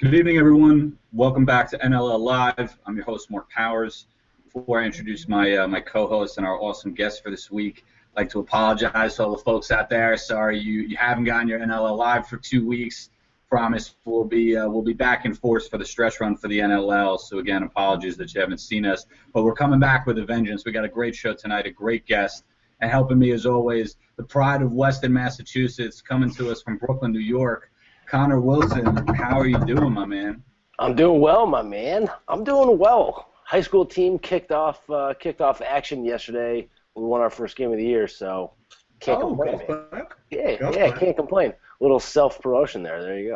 Good evening, everyone. Welcome back to NLL Live. I'm your host, Mark Powers. Before I introduce my co-host and our awesome guest for this week, I'd like to apologize to all the folks out there. Sorry you haven't gotten your NLL Live for 2 weeks. Promise we'll be back in force for the stretch run for the NLL. So again, apologies that you haven't seen us, but we're coming back with a vengeance. We got a great show tonight, a great guest, and helping me as always, the pride of Weston, Massachusetts, coming to us from Brooklyn, New York. Connor Wilson, how are you doing, my man? I'm doing well, my man. I'm doing well. High school team kicked off action yesterday. We won our first game of the year, so can't complain. Man. Yeah, can't complain. A little self-promotion there. There you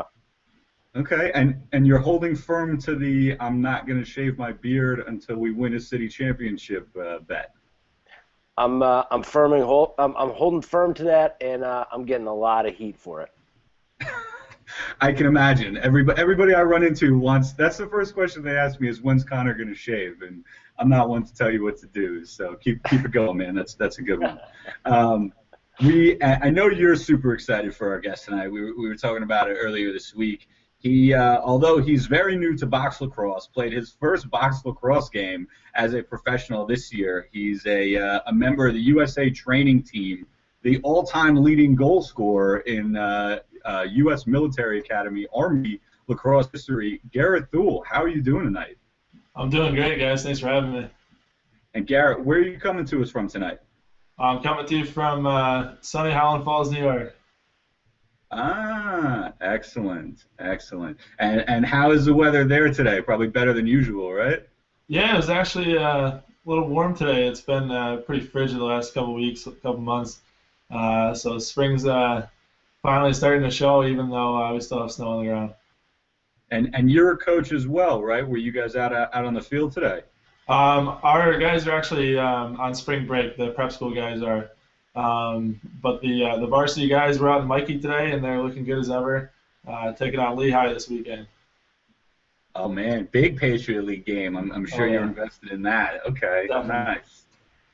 go. Okay, and you're holding firm to the I'm not going to shave my beard until we win a city championship bet. I'm holding firm to that, and I'm getting a lot of heat for it. I can imagine. Everybody I run into wants. That's the first question they ask me is, when's Connor going to shave? And I'm not one to tell you what to do. So keep it going, man. That's a good one. I know you're super excited for our guest tonight. We were talking about it earlier this week. He, although he's very new to box lacrosse, played his first box lacrosse game as a professional this year. He's a member of the USA training team, the all-time leading goal scorer in U.S. Military Academy Army lacrosse history. Garrett Thul, how are you doing tonight? I'm doing great, guys. Thanks for having me. And Garrett, where are you coming to us from tonight? I'm coming to you from sunny Highland Falls, New York. Ah, excellent. And how is the weather there today? Probably better than usual, right? Yeah, it was actually a little warm today. It's been pretty frigid the last couple months. So spring's finally starting to show, even though we still have snow on the ground. And you're a coach as well, right? Were you guys out on the field today? Our guys are actually on spring break. The prep school guys are, but the varsity guys were out in Mikey today, and they're looking good as ever. Taking on Lehigh this weekend. Oh man, big Patriot League game. I'm sure you're invested in that. Okay, definitely.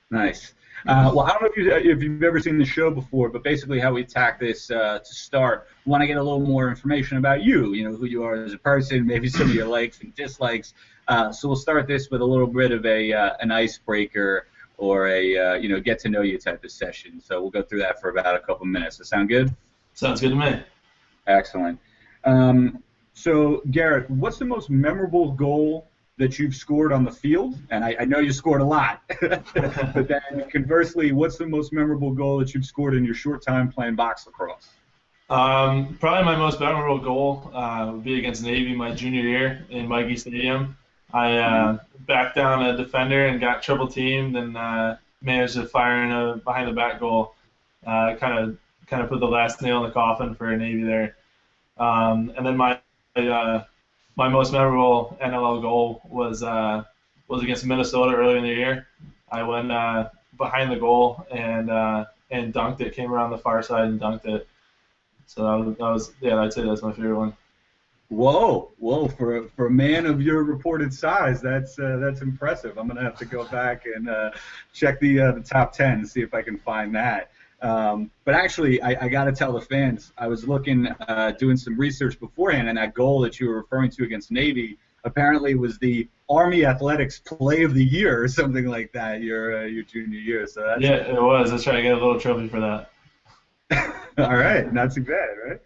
Nice. Well, I don't know if you've ever seen the show before, but basically how we attack this to start, we want to get a little more information about you, who you are as a person, maybe some of your likes and dislikes. So we'll start this with a little bit of an icebreaker or a get to know you type of session. So we'll go through that for about a couple minutes. Does that sound good? Sounds good to me. Excellent. So Garrett, what's the most memorable goal that you've scored on the field? And I know you scored a lot, but then conversely, what's the most memorable goal that you've scored in your short time playing box lacrosse? Probably my most memorable goal would be against Navy my junior year in Mikey Stadium. I backed down a defender and got triple teamed and managed to fire in a behind the back goal. Kind of put the last nail in the coffin for Navy there. And then my most memorable NLL goal was against Minnesota earlier in the year. I went behind the goal and dunked it. Came around the far side and dunked it. So that was I'd say that's my favorite one. Whoa! For a man of your reported size, that's impressive. I'm gonna have to go back and check the top 10 and see if I can find that. But actually, I got to tell the fans, I was doing some research beforehand, and that goal that you were referring to against Navy apparently was the Army Athletics Play of the Year or something like that your junior year. So that's it was. Let's try to get a little trophy for that. All right, not too bad, right?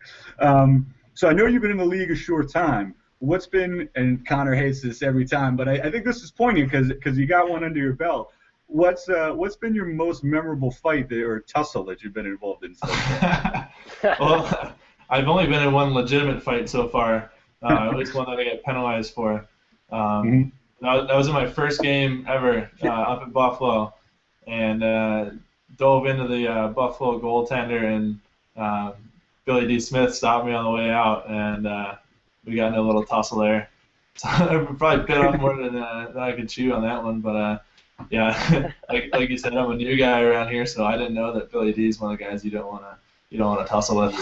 So I know you've been in the league a short time. What's been, and Connor hates this every time, but I think this is poignant because you got one under your belt. What's been your most memorable fight or tussle that you've been involved in so far? Well, I've only been in one legitimate fight so far, at least one that I get penalized for. That was in my first game ever up in Buffalo, and dove into the Buffalo goaltender, and Billy D. Smith stopped me on the way out, and we got in a little tussle there. So I probably bit off more than I could chew on that one, but yeah, like you said, I'm a new guy around here, so I didn't know that Billy D is one of the guys you don't want to tussle with.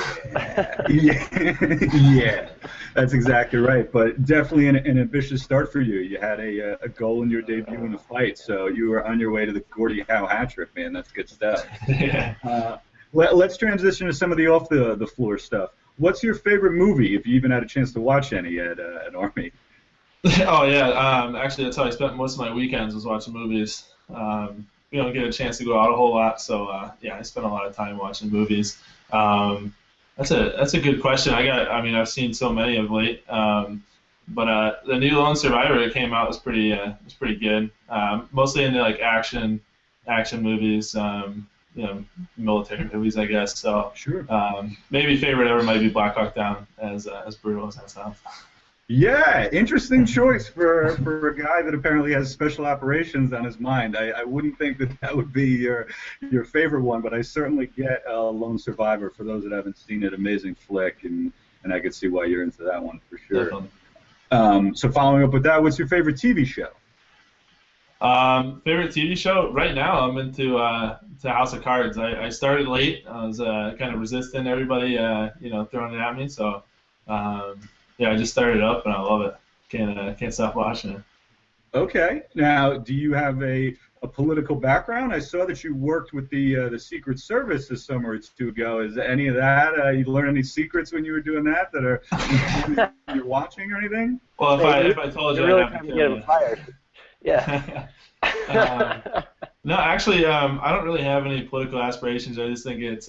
Yeah, that's exactly right. But definitely an ambitious start for you. You had a goal in your debut in a fight, so you were on your way to the Gordie Howe hat trick, man. That's good stuff. Yeah. Let's transition to some of the off the floor stuff. what's your favorite movie, if you even had a chance to watch any at Army? Oh yeah, actually that's how I spent most of my weekends, was watching movies. You don't get a chance to go out a whole lot, so yeah, I spent a lot of time watching movies. That's a good question. I've seen so many of late, but the new Lone Survivor that came out was pretty good. Mostly into like action movies, military movies, I guess. So sure. Maybe favorite ever might be Black Hawk Down, as brutal as that sounds. Yeah, interesting choice for a guy that apparently has special operations on his mind. I wouldn't think that would be your favorite one, but I certainly get Lone Survivor. For those that haven't seen it, amazing flick, and I could see why you're into that one for sure. So following up with that, what's your favorite TV show? Favorite TV show? Right now I'm into House of Cards. I started late. I was kind of resisting everybody throwing it at me, so yeah, I just started up and I love it. Can't stop watching it. Okay. Now, do you have a political background? I saw that you worked with the Secret Service this summer or two ago. Is any of that? You learn any secrets when you were doing that are you're watching or anything? Well, if I told you, I'd have to kill you. Fired. Yeah. No, actually, I don't really have any political aspirations. I just think it's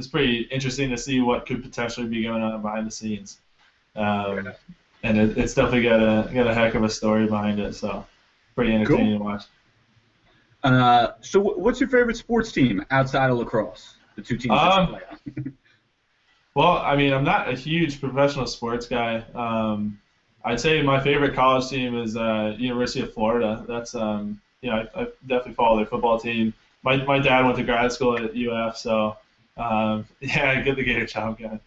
pretty interesting to see what could potentially be going on behind the scenes. And it's definitely got a heck of a story behind it, so pretty entertaining to watch. So what's your favorite sports team outside of lacrosse? The two teams that you play on. Well, I mean, I'm not a huge professional sports guy. I'd say my favorite college team is University of Florida. That's I definitely follow their football team. My dad went to grad school at UF, so yeah, get the Gator Chomp guy.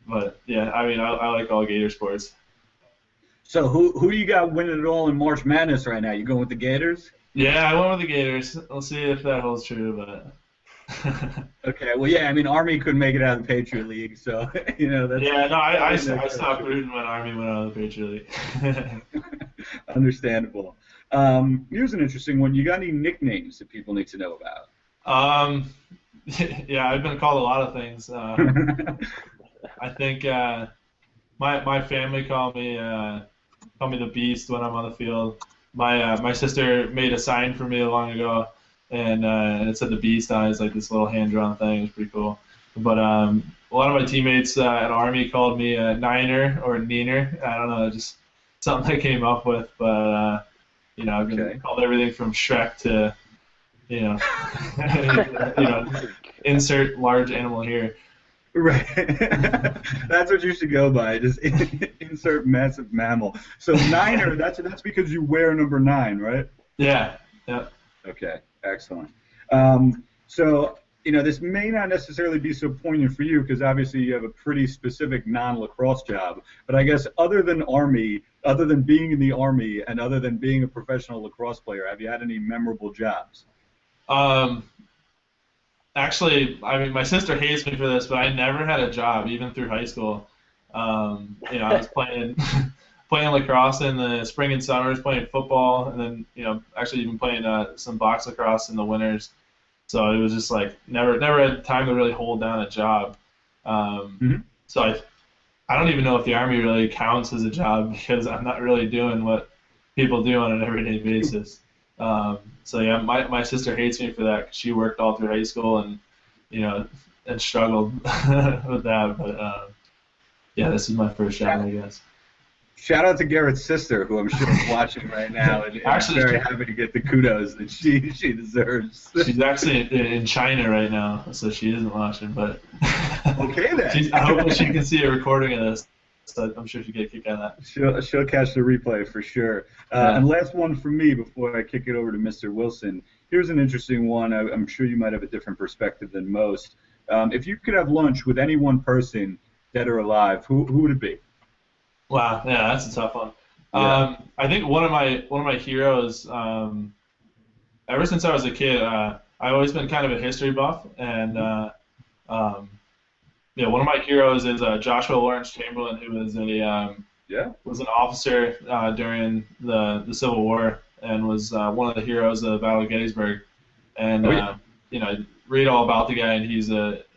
But yeah, I mean, I like all Gator sports. So who you got winning it all in March Madness right now? You going with the Gators? Yeah, I went with the Gators. We'll see if that holds true, but. Okay, well, yeah, I mean, Army couldn't make it out of the Patriot League, so that's. Yeah, no, I stopped rooting when Army went out of the Patriot League. Understandable. Here's an interesting one. You got any nicknames that people need to know about? Yeah, I've been called a lot of things. I think my family call me the Beast when I'm on the field. My sister made a sign for me long ago, and it said the Beast on it. It's like this little hand-drawn thing. It was pretty cool. But a lot of my teammates at Army called me Niner or Neener. I don't know, just something I came up with. But I've been called everything from Shrek to insert large animal here. Right. That's what you should go by. Just insert massive mammal. So Niner, that's because you wear number 9, right? Yeah. Yep. Okay. Excellent. So this may not necessarily be so poignant for you because obviously you have a pretty specific non-lacrosse job. But I guess other than being in the Army, and other than being a professional lacrosse player, have you had any memorable jobs? Actually, I mean, my sister hates me for this, but I never had a job, even through high school. I was playing lacrosse in the spring and summers, playing football, and then, actually even playing some box lacrosse in the winters. So it was just like never had time to really hold down a job. So I don't even know if the Army really counts as a job because I'm not really doing what people do on an everyday basis. So yeah, my sister hates me for that 'cause she worked all through high school and struggled with that. But yeah, this is my first job, I guess. Shout out to Garrett's sister, who I'm sure is watching right now, and actually, I'm very happy to get the kudos that she deserves. She's actually in China right now, so she isn't watching. But okay then. I hope she can see a recording of this. So I'm sure she'll get a kick out of that. She'll catch the replay for sure. And last one for me before I kick it over to Mr. Wilson. Here's an interesting one. I'm sure you might have a different perspective than most. If you could have lunch with any one person, dead or alive, who would it be? Wow, yeah, that's a tough one. Yeah. I think one of my heroes. Ever since I was a kid, I've always been kind of a history buff, and one of my heroes is Joshua Lawrence Chamberlain, who was was an officer during the Civil War and was one of the heroes of the Battle of Gettysburg. And read all about the guy, and he's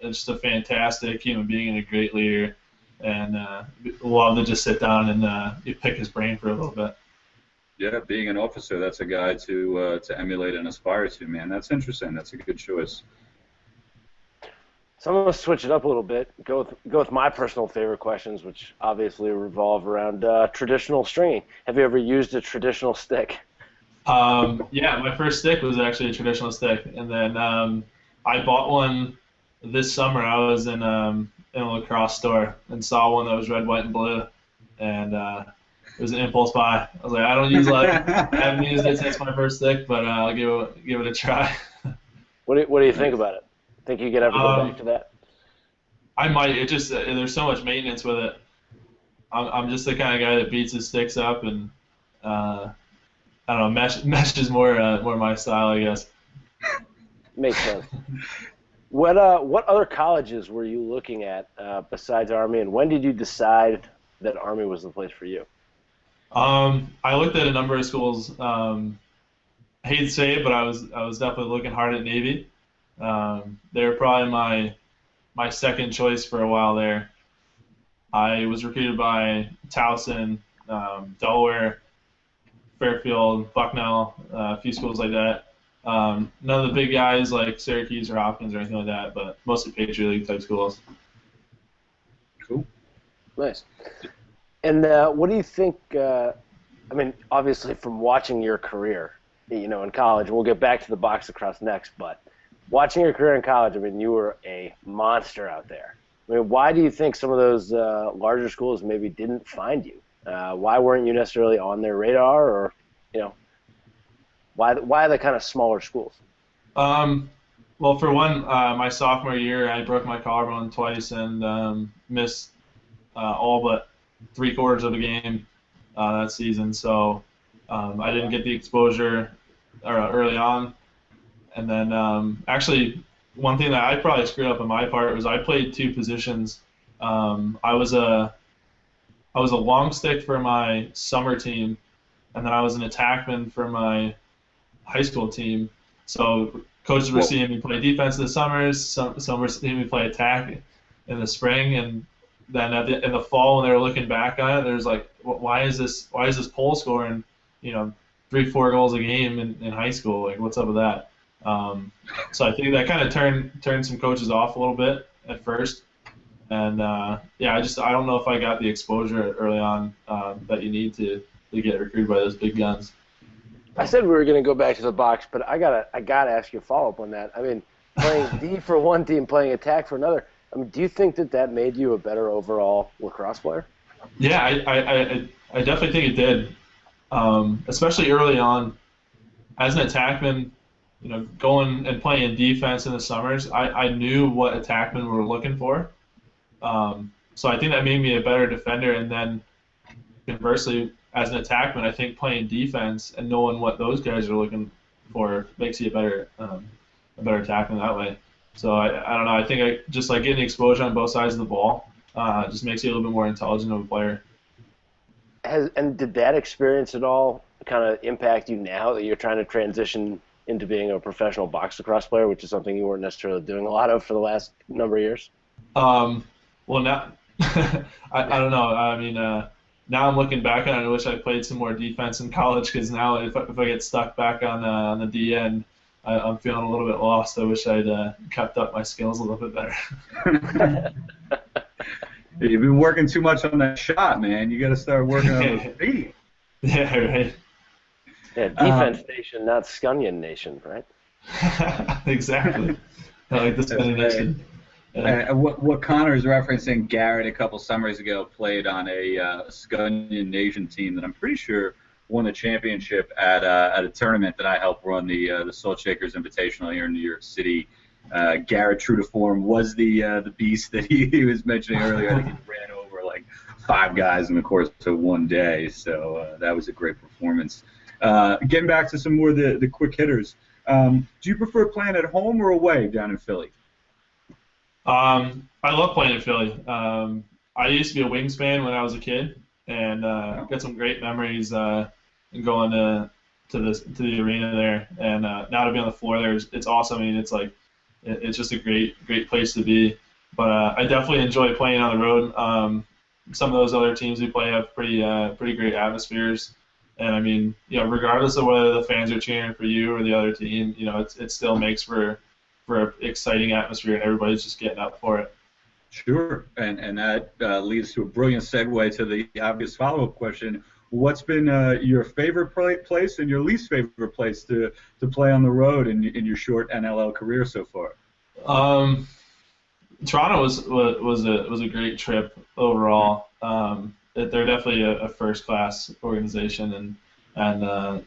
just a fantastic human being and a great leader. And love to just sit down and pick his brain for a little bit. Yeah, being an officer, that's a guy to emulate and aspire to, man. That's interesting. That's a good choice. So I'm going to switch it up a little bit. Go with my personal favorite questions, which obviously revolve around traditional stringing. Have you ever used a traditional stick? Yeah, my first stick was actually a traditional stick, and then I bought one this summer. I was in a Lacrosse store and saw one that was red, white, and blue, and it was an impulse buy. I was like, I don't use I haven't used it since my first stick, but I'll give it a try. What do you think about it? Think you could ever go back to that? I might. It just there's so much maintenance with it. I'm just the kind of guy that beats his sticks up, and I don't know. Mesh is more my style, I guess. Makes sense. What other colleges were you looking at besides Army, and when did you decide that Army was the place for you? I looked at a number of schools. I hate to say it, but I was definitely looking hard at Navy. They were probably my second choice for a while there. I was recruited by Towson, Delaware, Fairfield, Bucknell, a few schools like that. None of the big guys like Syracuse or Hopkins or anything like that, but mostly Patriot League type schools. Cool. Nice. And what do you think? I mean, obviously, from watching your career, in college, we'll get back to the box lacrosse next, but watching your career in college, I mean, you were a monster out there. I mean, why do you think some of those larger schools maybe didn't find you? Why weren't you necessarily on their radar, or why the kind of smaller schools? Well, for one, my sophomore year, I broke my collarbone twice and missed all but 3/4 of the game that season. So I didn't get the exposure early on. And then actually, one thing that I probably screwed up on my part was I played two positions. I was a long stick for my summer team, and then I was an attackman for my high school team. So coaches were seeing me play defense in the summers, some were seeing me play attack in the spring, and then in the fall when they were looking back on it, there's like, why is this pole scoring 3-4 goals a game in high school? Like, what's up with that? So I think that kind of turned some coaches off a little bit at first, and I don't know if I got the exposure early on that you need to get recruited by those big guns. I said we were going to go back to the box, but I gotta ask you a follow-up on that. I mean, playing D for one team, playing attack for another. I mean, do you think that made you a better overall lacrosse player? Yeah, I definitely think it did, especially early on. As an attackman, going and playing defense in the summers, I knew what attackmen were looking for. So I think that made me a better defender. And then conversely, as an attackman, I think playing defense and knowing what those guys are looking for makes you a better attackman that way. So I don't know. I think just like getting exposure on both sides of the ball just makes you a little bit more intelligent of a player. And did that experience at all kind of impact you now that you're trying to transition into being a professional box lacrosse player, which is something you weren't necessarily doing a lot of for the last number of years? Well, now I don't know. I mean, now I'm looking back on it. I wish I played some more defense in college, because now if I get stuck back on the D end, I'm feeling a little bit lost. I wish I'd kept up my skills a little bit better. You've been working too much on that shot, man. You got to start working on those feet. Yeah, right. Yeah, defense nation, not Scunion nation, right? Exactly. I like the Scunion nation. What Connor's referencing, Garrett a couple summers ago played on a Scunion nation team that I'm pretty sure won the championship at a tournament that I helped run, the Salt Shakers Invitational here in New York City. Garrett, true to form, was the beast that he was mentioning earlier. I think he ran over like 5 guys in the course of one day, so that was a great performance. Getting back to some more of the quick hitters, do you prefer playing at home or away down in Philly? I love playing in Philly. I used to be a Wings fan when I was a kid, and got some great memories going to the arena there. And now to be on the floor there, it's awesome. I mean, it's like it's just a great place to be. But I definitely enjoy playing on the road. Some of those other teams we play have pretty great atmospheres. And I mean, regardless of whether the fans are cheering for you or the other team, it still makes for an exciting atmosphere, and everybody's just getting up for it. Sure, and that leads to a brilliant segue to the obvious follow-up question. What's been your favorite place and your least favorite place to play on the road in your short NLL career so far? Toronto was a great trip overall. They're definitely a first-class organization, and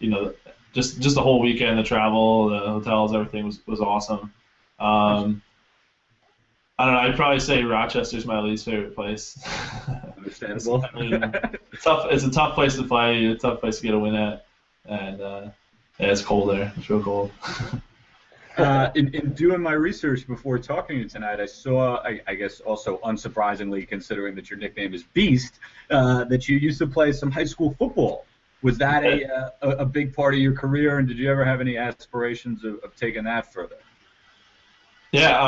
just the whole weekend, the travel, the hotels, everything was awesome. I don't know. I'd probably say Rochester's my least favorite place. Understandable. It's a tough place to play. It's a tough place to get a win at, and it's cold there. It's real cold. In doing my research before talking to you tonight, I saw, I guess also unsurprisingly, considering that your nickname is Beast, that you used to play some high school football. Was that a big part of your career, and did you ever have any aspirations of taking that further? Yeah,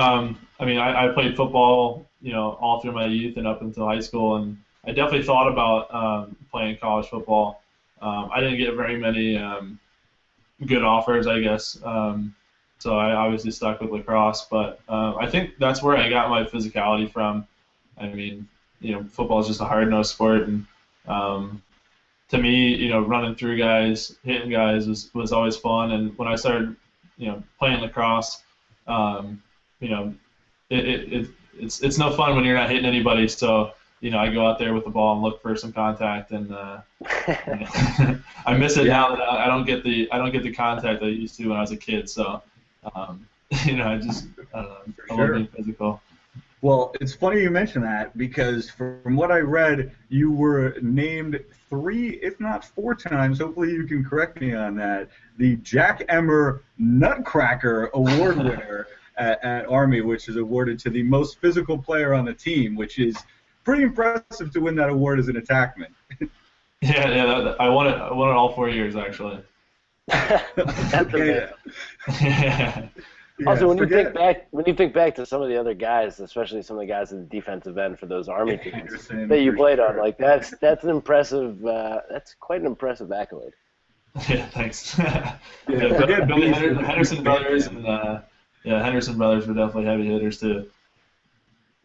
I mean, I played football, all through my youth and up until high school, and I definitely thought about playing college football. I didn't get very many good offers, I guess. So I obviously stuck with lacrosse, but I think that's where I got my physicality from. I mean, football is just a hard-nosed sport, and to me, running through guys, hitting guys was always fun. And when I started, playing lacrosse, it's no fun when you're not hitting anybody. So I go out there with the ball and look for some contact, and I miss it now that I don't get the contact I used to when I was a kid. So. I love being physical. Well, it's funny you mention that, because from what I read, you were named 3, if not 4 times, hopefully you can correct me on that, the Jack Emmer Nutcracker Award winner at Army, which is awarded to the most physical player on the team, which is pretty impressive to win that award as an attackman. Yeah, I won it all 4 years, actually. That's okay. Yeah. Also, when you think back to some of the other guys, especially some of the guys in the defensive end for those Army teams that you played on, like that's an impressive. That's quite an impressive accolade. Yeah, thanks. Billy Henderson brothers, and Henderson brothers were definitely heavy hitters too.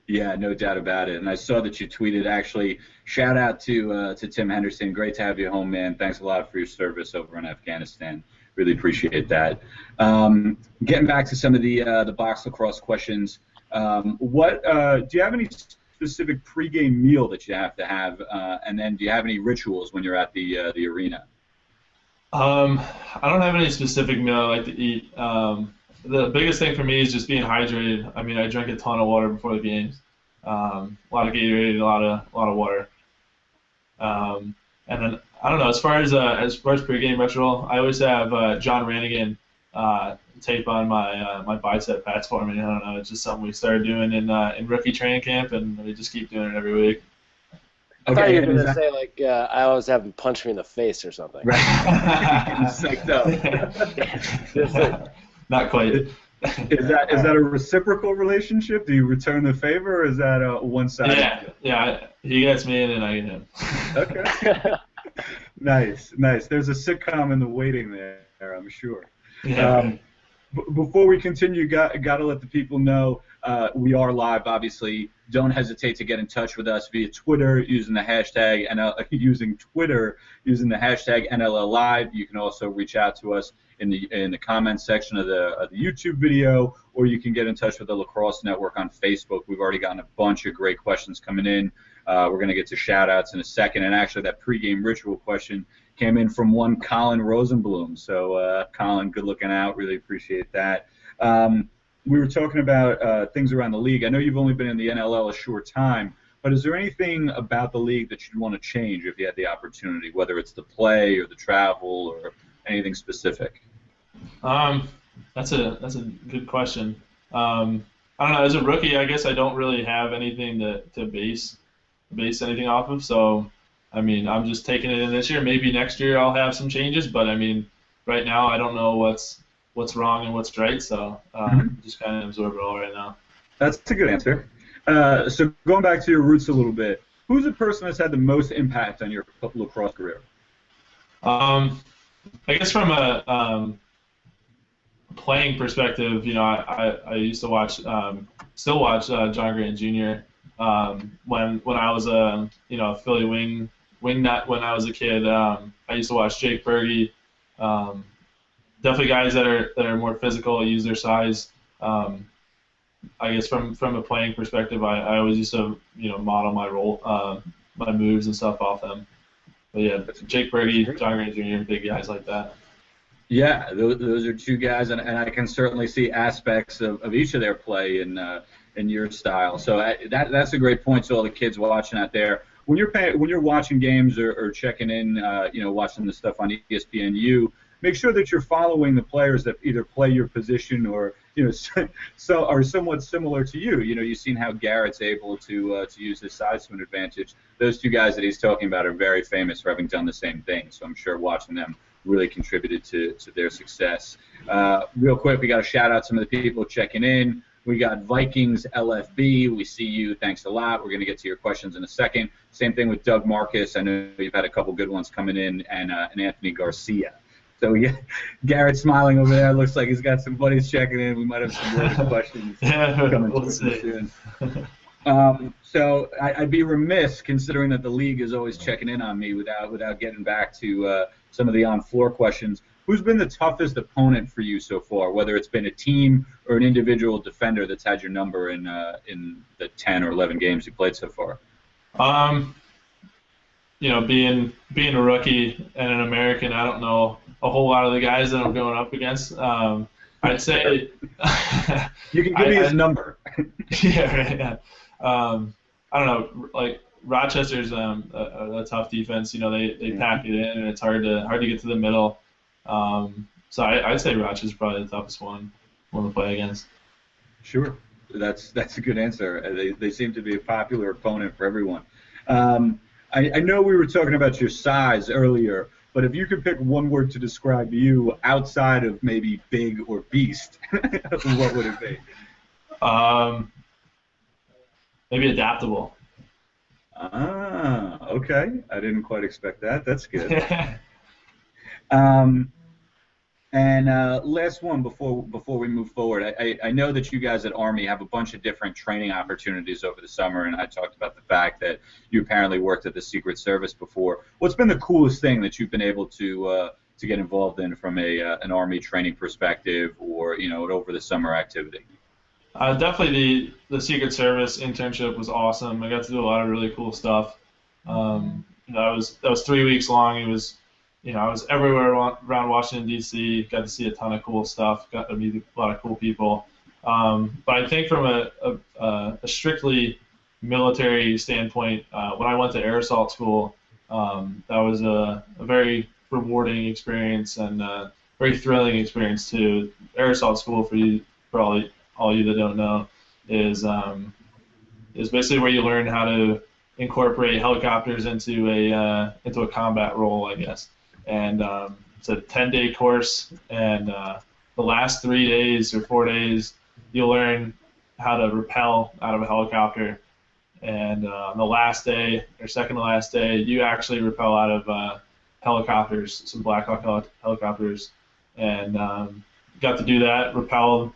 Yeah, no doubt about it. And I saw that you tweeted, actually, shout out to Tim Henderson. Great to have you home, man. Thanks a lot for your service over in Afghanistan. Really appreciate that. Getting back to some of the box lacrosse questions, do you have any specific pregame meal that you have to have? And then do you have any rituals when you're at the arena? I don't have any specific meal I like to eat. The biggest thing for me is just being hydrated. I mean, I drink a ton of water before the games. A lot of Gatorade, a lot of water. And then I don't know. As far as pregame ritual, I always have John Ranigan tape on my bicep pads for me. I don't know. It's just something we started doing in rookie training camp, and we just keep doing it every week. I thought you were going to say, like, I always have him punch me in the face or something. Right. Psyched up. Not quite. Is that a reciprocal relationship? Do you return the favor, or is that a one-sided? Yeah. He gets me, and then I get him. Okay. Nice. There's a sitcom in the waiting there, I'm sure. Yeah. Before we continue, got to let the people know we are live. Obviously, don't hesitate to get in touch with us via Twitter using the hashtag NLL Live. You can also reach out to us in the comments section of the YouTube video, or you can get in touch with the Lacrosse Network on Facebook. We've already gotten a bunch of great questions coming in. We're going to get to shout-outs in a second. And actually, that pregame ritual question came in from one Colin Rosenblum. So, Colin, good looking out. Really appreciate that. We were talking about things around the league. I know you've only been in the NLL a short time, but is there anything about the league that you'd want to change if you had the opportunity, whether it's the play or the travel or anything specific? That's a good question. I don't know. As a rookie, I guess I don't really have anything to base anything off of. So, I mean, I'm just taking it in this year. Maybe next year I'll have some changes, but I mean, right now I don't know what's what's wrong and what's right. So just kind of absorb it all right now. That's a good answer. So going back to your roots a little bit, who's the person that's had the most impact on your lacrosse career? I guess from a playing perspective, I used to watch, still watch John Grant Jr. When I was a Philly wing nut when I was a kid. I used to watch Jake Berge. Definitely guys that are more physical, use their size. I guess from a playing perspective, I always used to model my role, my moves and stuff off them. But yeah, Jake Berge, John Grant Jr., big guys like that. Yeah, those are two guys, and I can certainly see aspects of each of their play in your style. So that's a great point to all the kids watching out there. When you're watching games or checking in, watching the stuff on ESPNU, make sure that you're following the players that either play your position or so are somewhat similar to you. You've seen how Garrett's able to use his size to an advantage. Those two guys that he's talking about are very famous for having done the same thing. So I'm sure watching them really contributed to their success. Real quick, we got to shout out some of the people checking in. We got Vikings LFB. We see you. Thanks a lot. We're going to get to your questions in a second. Same thing with Doug Marcus. I know you've had a couple good ones coming in, and Anthony Garcia. So yeah, Garrett's smiling over there. Looks like he's got some buddies checking in. We might have some loaded questions coming soon. So I'd be remiss, considering that the league is always checking in on me, without getting back to some of the on-floor questions. Who's been the toughest opponent for you so far, whether it's been a team or an individual defender that's had your number in the 10 or 11 games you played so far? Being a rookie and an American, I don't know a whole lot of the guys that I'm going up against. I'd say you can give me his number. Yeah, right. Yeah. I don't know. Like Rochester's a tough defense. They pack it in, and it's hard to get to the middle. So I'd say Rochester's probably the toughest one to play against. Sure, that's a good answer. They seem to be a popular opponent for everyone. I know we were talking about your size earlier, but if you could pick one word to describe you outside of maybe big or beast, what would it be? Maybe adaptable. Ah, okay. I didn't quite expect that. That's good. And last one before we move forward. I know that you guys at Army have a bunch of different training opportunities over the summer, and I talked about the fact that you apparently worked at the Secret Service before. What's been the coolest thing that you've been able to get involved in from an Army training perspective, or an over the summer activity? Definitely the Secret Service internship was awesome. I got to do a lot of really cool stuff. That was 3 weeks long. It was I was everywhere around Washington, D.C., got to see a ton of cool stuff, got to meet a lot of cool people. But I think from a strictly military standpoint, when I went to air assault school, that was a very rewarding experience and a very thrilling experience too. Air assault school, for all you that don't know, is basically where you learn how to incorporate helicopters into a combat role, I guess. And it's a 10-day course, and the last 3 days or 4 days, you'll learn how to rappel out of a helicopter. And on the last day, or second to last day, you actually rappel out of helicopters, some Black Hawk helicopters, and got to do that, rappel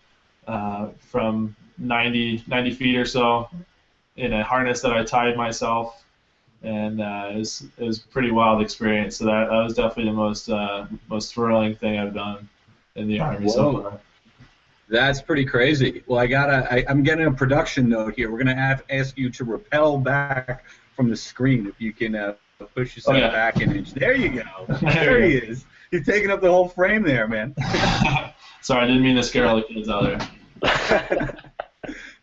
from 90 feet or so in a harness that I tied myself. And it was a pretty wild experience. So that was definitely the most thrilling thing I've done in the Army so far. That's pretty crazy. Well, I'm getting a production note here. We're gonna ask you to rappel back from the screen. If you can push yourself back an inch. There you go. There he is. You're taking up the whole frame there, man. Sorry, I didn't mean to scare all the kids out there.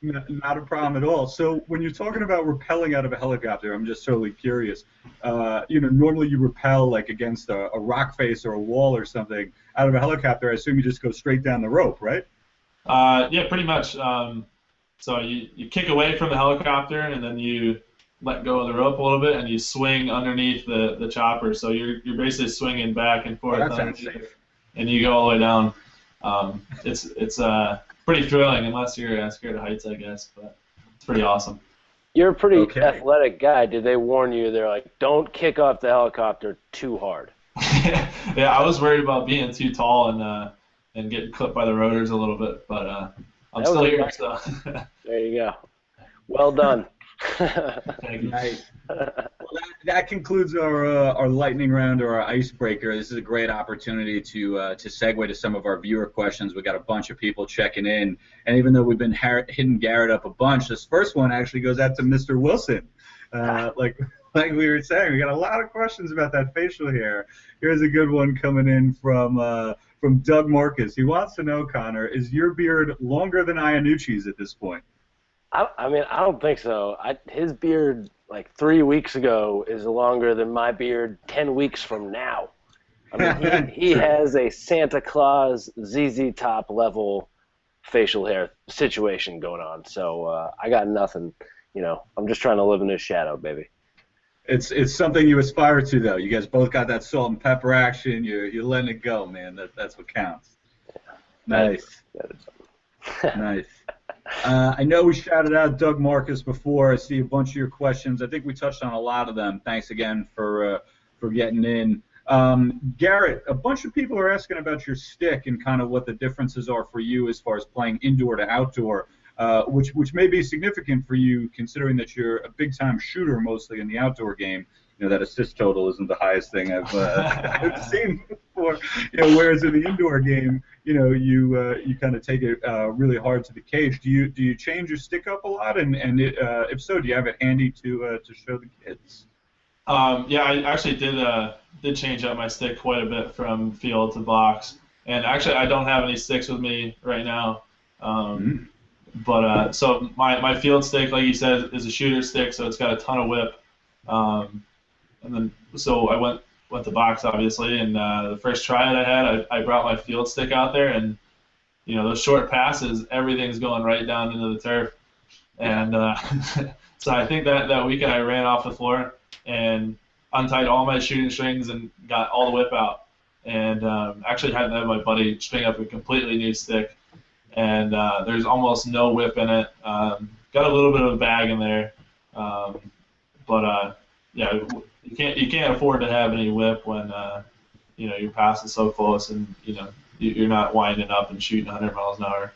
Not a problem at all. So when you're talking about rappelling out of a helicopter, I'm just totally curious. Normally you rappel like against a rock face or a wall or something. Out of a helicopter, I assume you just go straight down the rope, right? Yeah, pretty much. So you kick away from the helicopter, and then you let go of the rope a little bit, and you swing underneath the chopper. So you're basically swinging back and forth, that sounds safe. And you go all the way down. It's pretty thrilling unless you're scared of heights, I guess. But it's pretty awesome. You're a pretty athletic guy. Did they warn you? They're like, don't kick off the helicopter too hard. Yeah, I was worried about being too tall and getting clipped by the rotors a little bit, but I'm still here. So. There you go. Well done. Thank you. Nice. Well, that concludes our lightning round or our icebreaker. This is a great opportunity to segue to some of our viewer questions. We got a bunch of people checking in, and even though we've been hitting Garrett up a bunch, this first one actually goes out to Mr. Wilson. Like we were saying, we got a lot of questions about that facial hair. Here's a good one coming in from Doug Marcus. He wants to know, Connor, is your beard longer than Iannucci's at this point? I mean, I don't think so. His beard, like 3 weeks ago, is longer than my beard 10 weeks from now. I mean, he has a Santa Claus ZZ Top level facial hair situation going on. So I got nothing. You know, I'm just trying to live in his shadow, baby. It's something you aspire to, though. You guys both got that salt and pepper action. You're letting it go, man. That's what counts. Yeah. Nice. Nice. I know we shouted out Doug Marcus before. I see a bunch of your questions. I think we touched on a lot of them. Thanks again for getting in. Garrett, a bunch of people are asking about your stick and kind of what the differences are for you as far as playing indoor to outdoor, which may be significant for you considering that you're a big-time shooter mostly in the outdoor game. You know, that assist total isn't the highest thing I've seen before. You know, whereas in the indoor game, you know, you kind of take it really hard to the cage. Do you change your stick up a lot? And if so, do you have it handy to show the kids? Yeah, I actually did change up my stick quite a bit from field to box. And actually, I don't have any sticks with me right now. But so my field stick, like you said, is a shooter stick, so it's got a ton of whip. And then so I went to box, obviously, and the first try that I had, I brought my field stick out there, and you know those short passes, everything's going right down into the turf. And so I think that weekend I ran off the floor and untied all my shooting strings and got all the whip out. And actually had my buddy string up a completely new stick, and there's almost no whip in it. Got a little bit of a bag in there, but yeah. You can't afford to have any whip when you know your pass is so close and you know you're not winding up and shooting 100 miles an hour.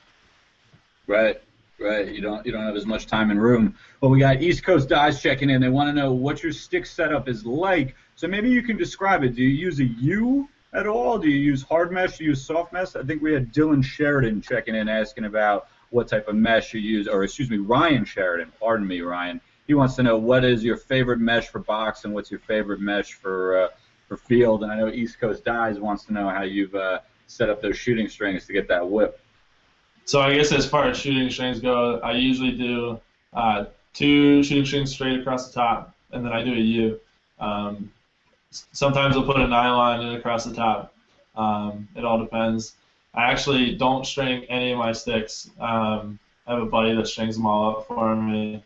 Right. You don't have as much time and room. Well, we got East Coast Dies checking in. They want to know what your stick setup is like. So maybe you can describe it. Do you use a U at all? Do you use hard mesh? Do you use soft mesh? I think we had Dylan Sheridan checking in asking about what type of mesh you use, or excuse me, Ryan Sheridan. Pardon me, Ryan. He wants to know what is your favorite mesh for box and what's your favorite mesh for field. And I know East Coast Dies wants to know how you've set up those shooting strings to get that whip. So I guess as far as shooting strings go, I usually do 2 shooting strings straight across the top, and then I do a U. Sometimes I'll put a nylon in across the top. It all depends. I actually don't string any of my sticks. I have a buddy that strings them all up for me.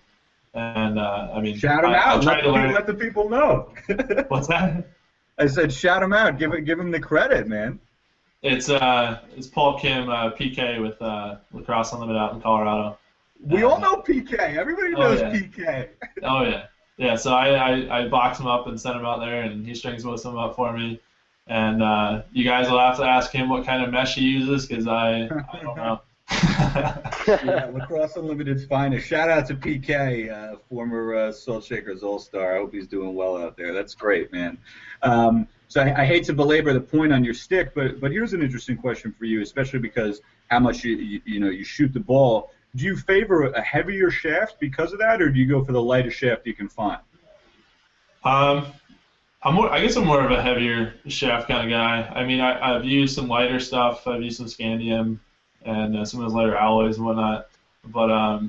And I mean, shout him out. Let the people know. What's that? I said shout him out. Give him the credit, man. It's Paul Kim, PK with Lacrosse Unlimited out in Colorado. We all know PK. Everybody knows PK. Oh yeah, yeah. So I box him up and send him out there, and he strings most of them up for me. And you guys will have to ask him what kind of mesh he uses because I don't know. Yeah, Lacrosse Unlimited's finest. Shout out to PK, former Salt Shakers All-Star. I hope he's doing well out there. That's great, man. So I hate to belabor the point on your stick, but here's an interesting question for you, especially because how much you shoot the ball. Do you favor a heavier shaft because of that, or do you go for the lightest shaft you can find? I guess I'm more of a heavier shaft kind of guy. I mean, I've used some lighter stuff. I've used some scandium and some of those lighter alloys and whatnot. But,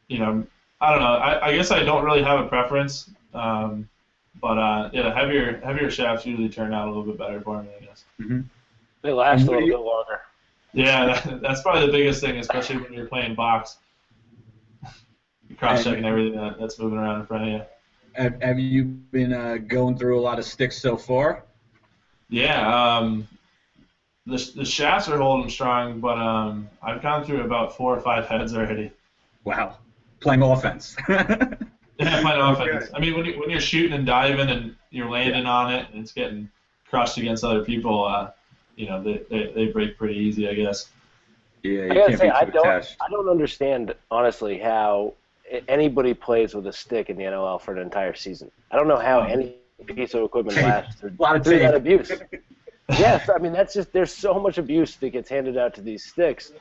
you know, I don't know. I guess I don't really have a preference. But yeah, heavier shafts usually turn out a little bit better for me, I guess. Mm-hmm. They last a little bit longer. Yeah, that's probably the biggest thing, especially when you're playing box. You're cross-checking everything that's moving around in front of you. Have you been going through a lot of sticks so far? Yeah. The shafts are holding strong, but I've gone through about 4 or 5 heads already. Wow, playing offense. Yeah, playing offense. I mean, when you're shooting and diving and you're landing on it and it's getting crushed against other people, they break pretty easy, I guess. Yeah, I gotta say, I don't understand honestly how anybody plays with a stick in the NLL for an entire season. I don't know how any piece of equipment lasts through that abuse. Yes, I mean there's so much abuse that gets handed out to these sticks.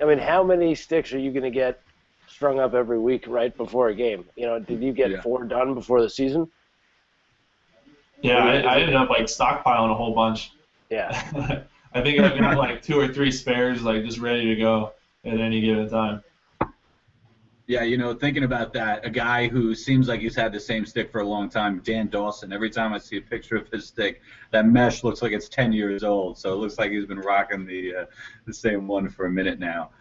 I mean, how many sticks are you going to get strung up every week right before a game? Did you get 4 done before the season? Yeah, I ended up stockpiling a whole bunch. Yeah. I think I've got 2 or 3 spares just ready to go at any given time. Yeah, thinking about that, a guy who seems like he's had the same stick for a long time, Dan Dawson, every time I see a picture of his stick, that mesh looks like it's 10 years old. So it looks like he's been rocking the same one for a minute now.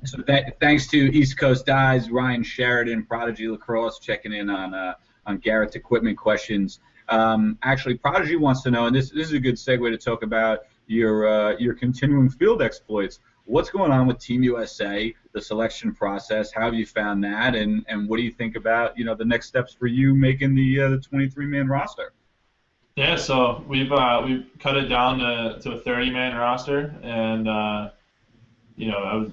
So thanks to East Coast Dyes, Ryan Sheridan, Prodigy Lacrosse, checking in on Garrett's equipment questions. Actually, Prodigy wants to know, and this is a good segue to talk about your continuing field exploits. What's going on with Team USA, the selection process? How have you found that, and what do you think about the next steps for you making the 23-man roster? Yeah, so we've cut it down to a 30-man roster, and I was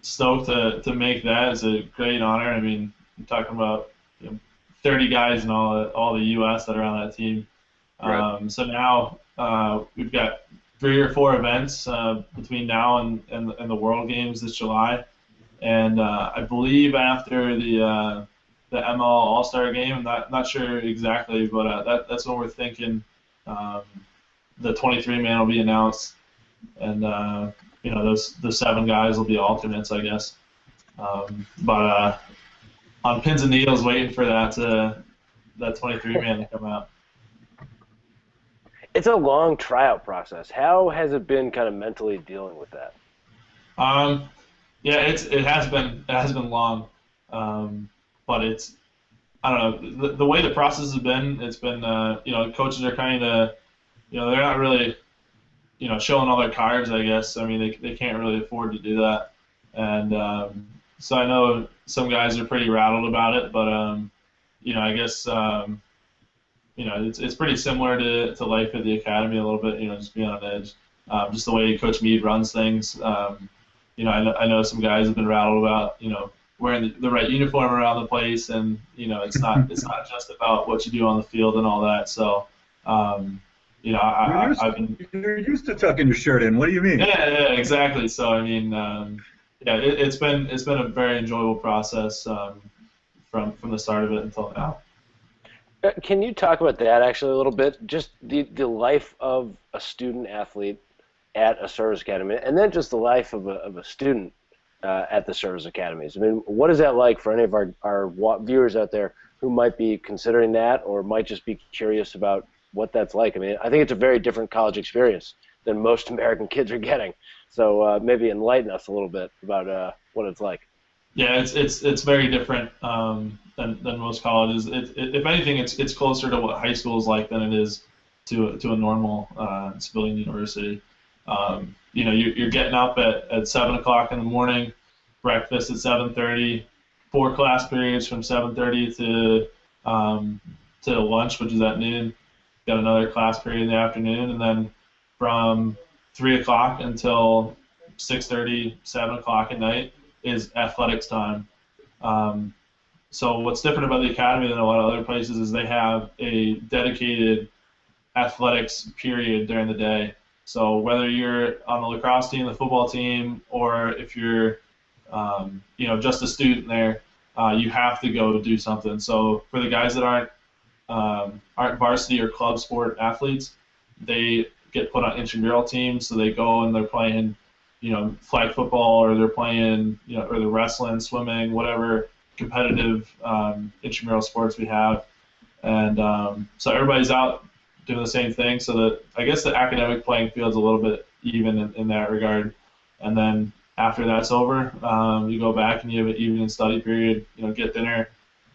stoked to make that. It's a great honor. I mean, I'm talking about 30 guys in all the U.S. that are on that team. Right. So now we've got 3 or 4 events between now and the World Games this July, and I believe after the ML All-Star Game, I'm not sure exactly, but that's when we're thinking the 23-man will be announced, and the 7 guys will be alternates, I guess. But on pins and needles, waiting for that 23-man to come out. It's a long tryout process. How has it been kind of mentally dealing with that? Yeah, it has been long, but it's, I don't know, the way the process has been. It's been coaches are kind of they're not really showing all their cards, I guess. I mean, they can't really afford to do that, and so I know some guys are pretty rattled about it, but I guess. It's pretty similar to life at the academy a little bit, just being on edge. Just the way Coach Mead runs things. I know some guys have been rattled about, wearing the right uniform around the place, and it's not just about what you do on the field and all that. So, you're used to tucking your shirt in. What do you mean? Yeah, exactly. So I mean, it's been a very enjoyable process from the start of it until now. Can you talk about that actually a little bit? Just the life of a student athlete at a service academy, and then just the life of a student at the service academies. I mean, what is that like for any of our viewers out there who might be considering that or might just be curious about what that's like? I mean, I think it's a very different college experience than most American kids are getting. So maybe enlighten us a little bit about what it's like. Yeah, it's very different than most colleges. If anything, it's closer to what high school is like than it is to a normal civilian university. You're getting up at 7 o'clock in the morning, breakfast at 7:30, 4 class periods from 7:30 to lunch, which is at noon. Got another class period in the afternoon, and then from 3 o'clock until 6:30, 7 o'clock at night is athletics time. So what's different about the academy than a lot of other places is they have a dedicated athletics period during the day. So whether you're on the lacrosse team, the football team, or if you're just a student there, you have to go do something. So for the guys that aren't varsity or club sport athletes, they get put on intramural teams. So they go and they're playing flag football, or they're playing, or they're wrestling, swimming, whatever competitive intramural sports we have. And so everybody's out doing the same thing, so that I guess the academic playing field's a little bit even in that regard. And then after that's over, you go back and you have an evening study period, get dinner,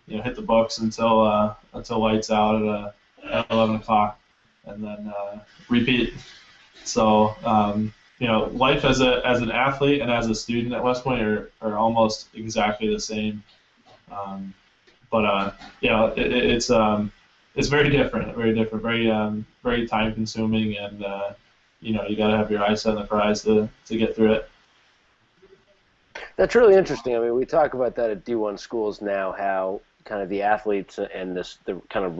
hit the books until lights out at 11 o'clock, and then repeat. So, life as an athlete and as a student at West Point are almost exactly the same. It's very different, very time consuming, and you got to have your eyes set on the prize to get through it. That's really interesting. I mean, we talk about that at D1 schools now, how kind of the athletes and the kind of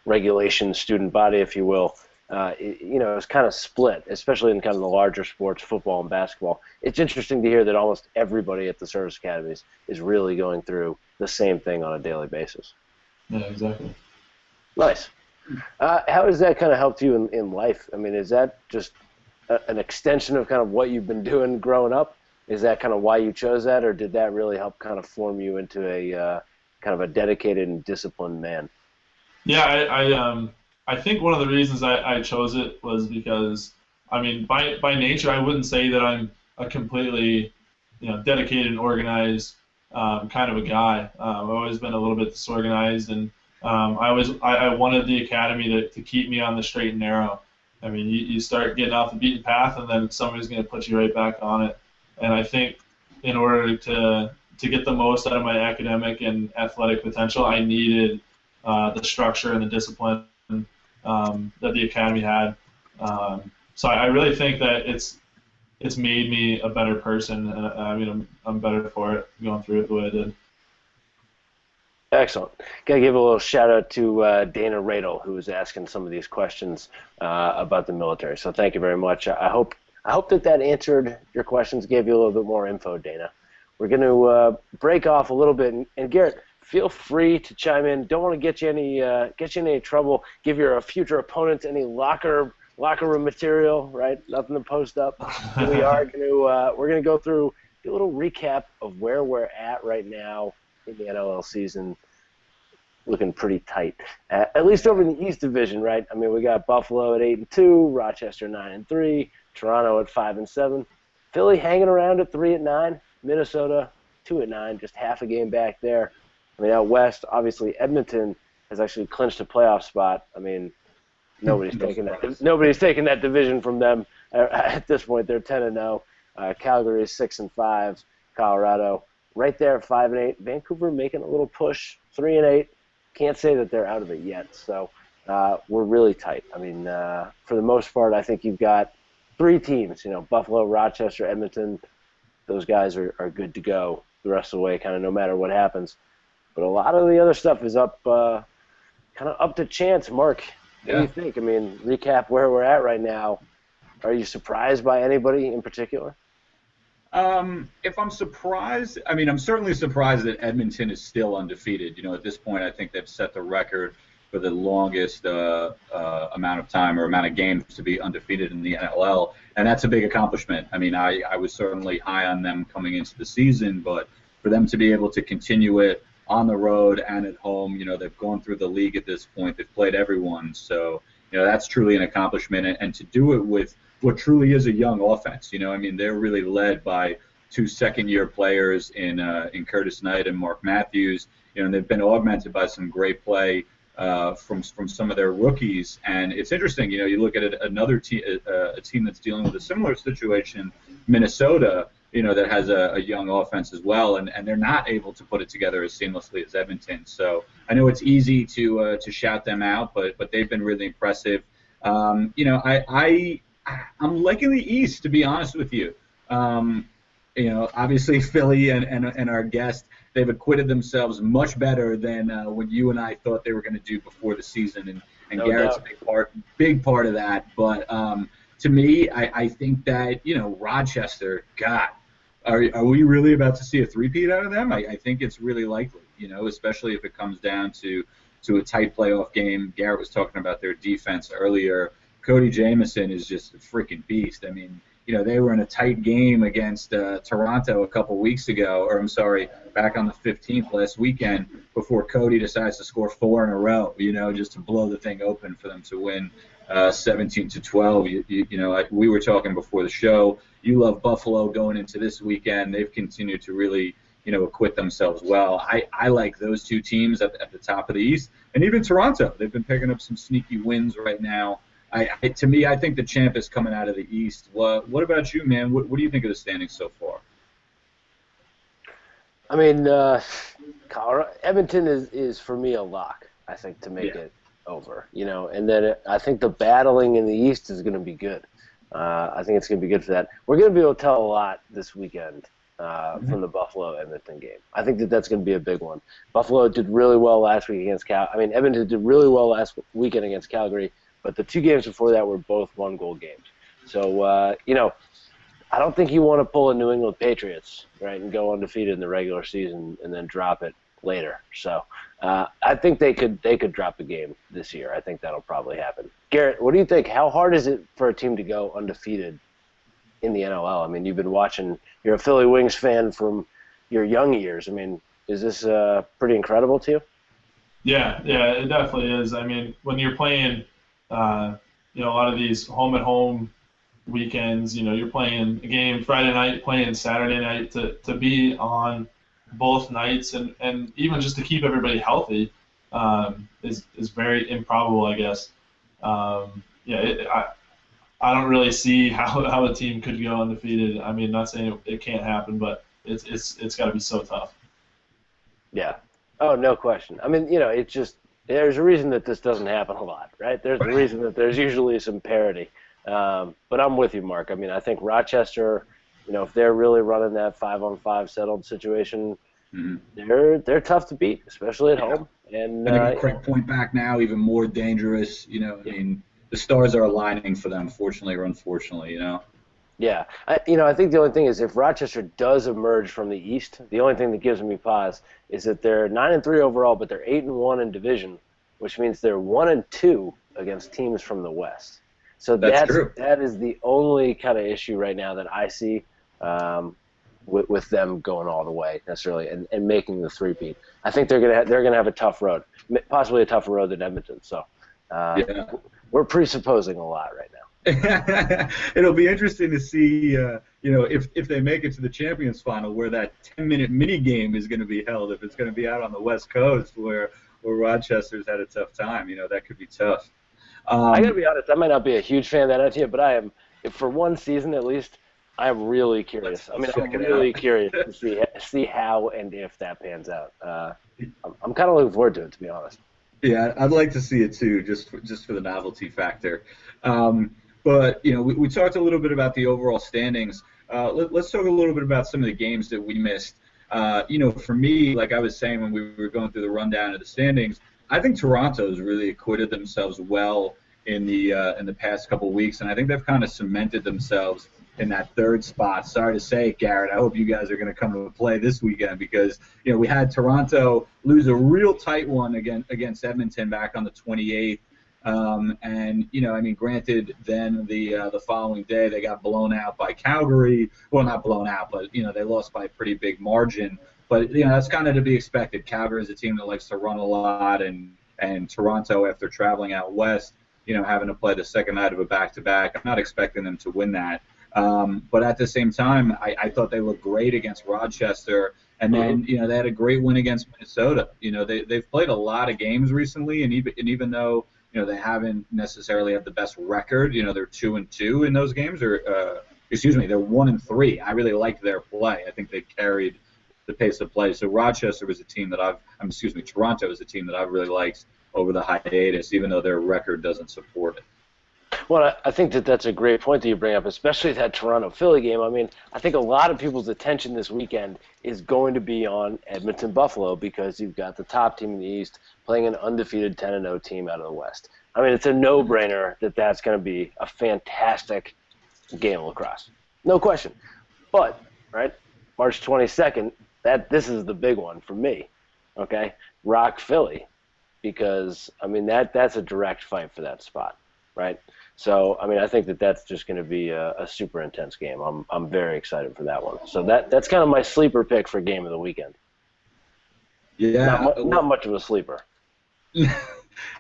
regulation student body, if you will, is kind of split, especially in kind of the larger sports, football and basketball. It's interesting to hear that almost everybody at the service academies is really going through the same thing on a daily basis. Yeah, exactly. Nice. How has that kind of helped you in life? I mean, is that just an extension of kind of what you've been doing growing up? Is that kind of why you chose that, or did that really help kind of form you into a kind of a dedicated and disciplined man? Yeah, I think one of the reasons I chose it was because, I mean, by nature, I wouldn't say that I'm a completely, dedicated and organized kind of a guy. I've always been a little bit disorganized, and I wanted the academy to keep me on the straight and narrow. I mean, you start getting off the beaten path, and then somebody's going to put you right back on it. And I think in order to get the most out of my academic and athletic potential, I needed the structure and the discipline that the academy had. So I really think that it's made me a better person, and I mean I'm better for it going through it the way I did. Excellent. Got to give a little shout out to Dana Radel, who was asking some of these questions about the military. So thank you very much. I hope that answered your questions, gave you a little bit more info, Dana. We're going to break off a little bit, and Garrett, feel free to chime in. Don't want to get you in any trouble. Give your future opponents any locker room material, right? Nothing to post up. We're going to go through a little recap of where we're at right now in the NLL season. Looking pretty tight, at least over in the East Division, right? I mean, we got Buffalo at 8-2, Rochester 9-3, Toronto at 5-7, Philly hanging around at 3-9, Minnesota 2-9, just half a game back there. I mean, out west, obviously Edmonton has actually clinched a playoff spot. I mean, nobody's taking that division from them at this point. They're 10-0. Calgary is 6-5. Colorado right there, 5-8. Vancouver making a little push, 3-8. Can't say that they're out of it yet. So we're really tight. I mean, for the most part, I think you've got three teams. Buffalo, Rochester, Edmonton. Those guys are good to go the rest of the way, kind of no matter what happens. But a lot of the other stuff is up to chance. Mark, what do you think? I mean, recap where we're at right now. Are you surprised by anybody in particular? If I'm surprised, I mean, I'm certainly surprised that Edmonton is still undefeated. At this point, I think they've set the record for the longest amount of time or amount of games to be undefeated in the NLL, and that's a big accomplishment. I mean, I was certainly high on them coming into the season, but for them to be able to continue it on the road and at home, they've gone through the league at this point. They've played everyone, so that's truly an accomplishment, and to do it with what truly is a young offense. I mean, they're really led by two second-year players in Curtis Knight and Mark Matthews. And they've been augmented by some great play from some of their rookies. And it's interesting. You look at another a team that's dealing with a similar situation, Minnesota. That has a young offense as well, and they're not able to put it together as seamlessly as Edmonton. So I know it's easy to shout them out, but they've been really impressive. I'm liking the East, to be honest with you. Obviously Philly and our guest, they've acquitted themselves much better than what you and I thought they were going to do before the season, and no Garrett's doubt. a big part of that. But to me, I think that Rochester, God, are we really about to see a three-peat out of them? I think it's really likely, especially if it comes down to a tight playoff game. Garrett was talking about their defense earlier. Cody Jamieson is just a freaking beast. I mean, they were in a tight game against Toronto a couple weeks ago, back on the 15th last weekend, before Cody decides to score 4 in a row, just to blow the thing open for them to win 17-12. We were talking before the show. You love Buffalo going into this weekend. They've continued to really, acquit themselves well. I like those two teams at the top of the East, and even Toronto. They've been picking up some sneaky wins right now. To me, I think the champ is coming out of the East. What about you, man? What do you think of the standings so far? I mean, Edmonton is for me a lock, I think, to make it over. And then I think the battling in the East is going to be good. I think it's going to be good for that. We're going to be able to tell a lot this weekend from the Buffalo-Edmonton game. I think that's going to be a big one. Buffalo did really well last week against Edmonton did really well last weekend against Calgary, but the 2 games before that were both 1-goal games. So, I don't think you want to pull a New England Patriots, right, and go undefeated in the regular season and then drop it later. So I think they could drop a game this year. I think that'll probably happen. Garrett, what do you think? How hard is it for a team to go undefeated in the NLL? I mean, you've been watching. You're a Philly Wings fan from your young years. I mean, is this pretty incredible to you? Yeah, it definitely is. I mean, when you're playing, a lot of these home-and-home weekends, you're playing a game Friday night, playing Saturday night, to be on both nights and even just to keep everybody healthy is very improbable, I guess. I don't really see how a team could go undefeated. I mean, not saying it can't happen, but it's got to be so tough. Yeah. Oh, no question. I mean, it's just there's a reason that this doesn't happen a lot, right? There's a reason that there's usually some parity. But I'm with you, Mark. I mean, I think Rochester, if they're really running that 5-on-5 settled situation, they're tough to beat, especially at home. And they got Craig Point back now, even more dangerous. I mean, the stars are aligning for them, fortunately or unfortunately. Yeah, I think the only thing is if Rochester does emerge from the East, the only thing that gives me pause is that they're 9-3 overall, but they're 8-1 in division, which means they're 1-2 against teams from the West. So that is the only kind of issue right now that I see with them going all the way necessarily and making the three-peat. I think they're gonna have a tough road, possibly a tougher road than Edmonton. So we're presupposing a lot right now. It'll be interesting to see, if they make it to the Champions Final, where that 10-minute mini game is going to be held. If it's going to be out on the West Coast, where Rochester's had a tough time, that could be tough. I gotta be honest, I might not be a huge fan of that idea, but I am, if for one season at least, I'm really curious. I'm really curious to see how and if that pans out. I'm kind of looking forward to it, to be honest. Yeah, I'd like to see it too, just for the novelty factor. But we talked a little bit about the overall standings. Let's talk a little bit about some of the games that we missed. For me, like I was saying when we were going through the rundown of the standings, I think Toronto's really acquitted themselves well in the past couple of weeks, and I think they've kind of cemented themselves in that 3rd spot. Sorry to say it, Garrett. I hope you guys are going to come to play this weekend because we had Toronto lose a real tight one against Edmonton back on the 28th, and granted, then the following day they got blown out by Calgary. Well, not blown out, but they lost by a pretty big margin. But that's kind of to be expected. Calgary is a team that likes to run a lot, and Toronto, after traveling out west, having to play the second night of a back-to-back, I'm not expecting them to win that. But at the same time, I thought they looked great against Rochester, and then they had a great win against Minnesota. They've played a lot of games recently, and even though they haven't necessarily had the best record, they're 2-2 in those games, or they're 1-3. I really liked their play. I think they carried the pace of play. So Rochester was a team that Toronto is a team that I've really liked over the hiatus, even though their record doesn't support it. Well, I think that's a great point that you bring up, especially that Toronto-Philly game. I mean, I think a lot of people's attention this weekend is going to be on Edmonton-Buffalo because you've got the top team in the East playing an undefeated 10-0 team out of the West. I mean, it's a no-brainer that that's going to be a fantastic game of lacrosse. No question. But, right, March 22nd, this is the big one for me, okay? Rock Philly, because, I mean, that's a direct fight for that spot, right? So, I mean, I think that's just going to be a super intense game. I'm very excited for that one. So that's kind of my sleeper pick for game of the weekend. Yeah. Not much of a sleeper.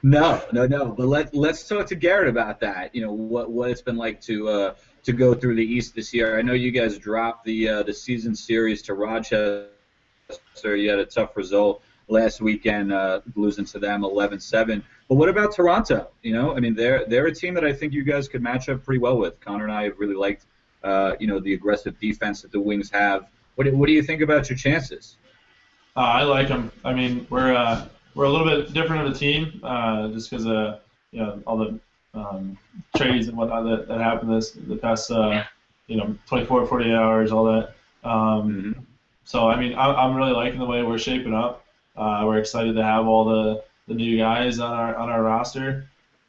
No. But let's talk to Garrett about that. What it's been like to go through the East this year. I know you guys dropped the season series to Rochester. You had a tough result last weekend, losing to them 11-7. But what about Toronto? You know, I mean, they're a team that I think you guys could match up pretty well with. Connor and I have really liked, the aggressive defense that the Wings have. What do you think about your chances? I like them. I mean, we're a little bit different of a team, just because of all the trades and whatnot that happened the past 24, 48 hours, all that. So I mean, I'm really liking the way we're shaping up. We're excited to have all the new guys on our roster.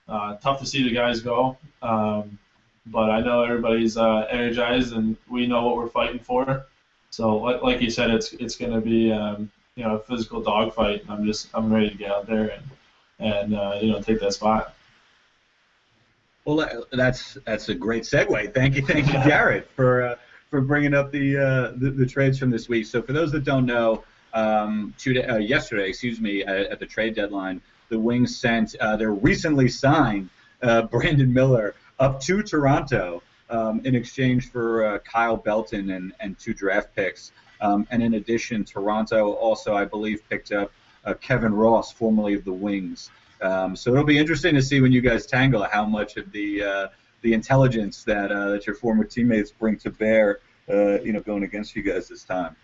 Tough to see the guys go, but I know everybody's energized and we know what we're fighting for. So like you said, it's going to be a physical dogfight, and I'm ready to get out there and take that spot. Well, that's a great segue. Thank you, Garrett, for bringing up the trades from this week. So for those that don't know, yesterday, at the trade deadline, the Wings sent their recently signed Brandon Miller up to Toronto in exchange for Kyle Belton and 2 draft picks. And in addition, Toronto also, I believe, picked up Kevin Ross, formerly of the Wings. So it'll be interesting to see when you guys tangle how much of the intelligence that your former teammates bring to bear, going against you guys this time.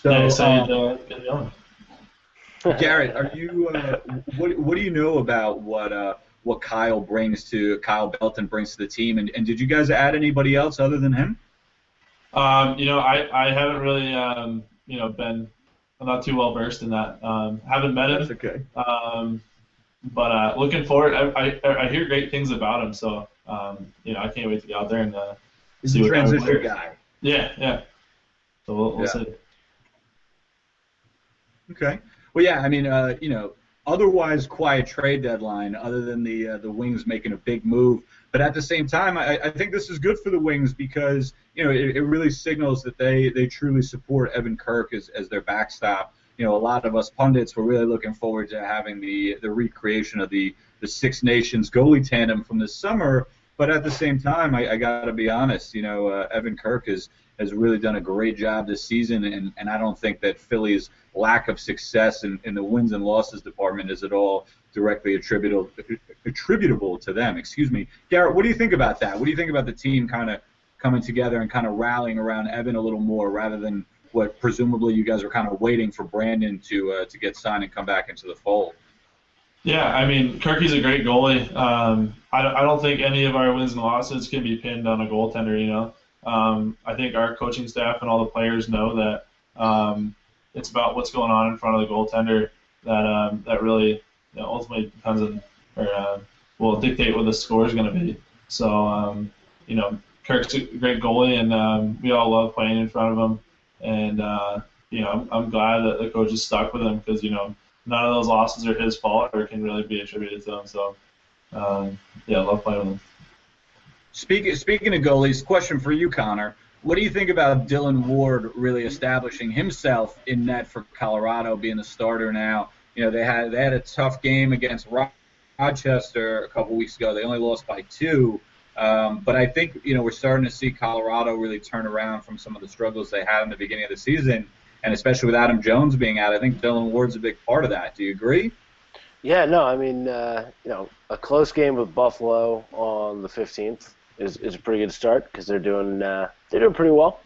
So, Garrett, are you? What do you know about what Kyle Belton brings to the team? And did you guys add anybody else other than him? I haven't really I'm not too well versed in that. Haven't met him. That's okay. But looking forward, I hear great things about him. So I can't wait to get out there and He's a transition guy. Yeah. So we'll see. Okay. Well, yeah. I mean, otherwise quiet trade deadline, other than the Wings making a big move. But at the same time, I think this is good for the Wings because it really signals that they truly support Evan Kirk as their backstop. A lot of us pundits were really looking forward to having the recreation of the Six Nations goalie tandem from this summer. But at the same time, I got to be honest. Evan Kirk has really done a great job this season, and I don't think that Philly's lack of success in the wins and losses department is at all directly attributable to them. Excuse me. Garrett, what do you think about that? What do you think about the team kind of coming together and kind of rallying around Evan a little more rather than what presumably you guys are kind of waiting for Brandon to get signed and come back into the fold? Yeah, I mean, Kirky's a great goalie. I don't think any of our wins and losses can be pinned on a goaltender, I think our coaching staff and all the players know that it's about what's going on in front of the goaltender that really ultimately depends on or will dictate what the score is going to be. So, Kirk's a great goalie, and we all love playing in front of him. And, I'm glad that the coach is stuck with him because, none of those losses are his fault or can really be attributed to him. So, I love playing with him. Speaking of goalies, question for you, Connor. What do you think about Dylan Ward really establishing himself in net for Colorado, being the starter now? They had a tough game against Rochester a couple weeks ago. They only lost by 2. But I think, we're starting to see Colorado really turn around from some of the struggles they had in the beginning of the season, and especially with Adam Jones being out, I think Dylan Ward's a big part of that. Do you agree? Yeah, no, I mean, a close game with Buffalo on the 15th is a pretty good start because they're doing pretty well.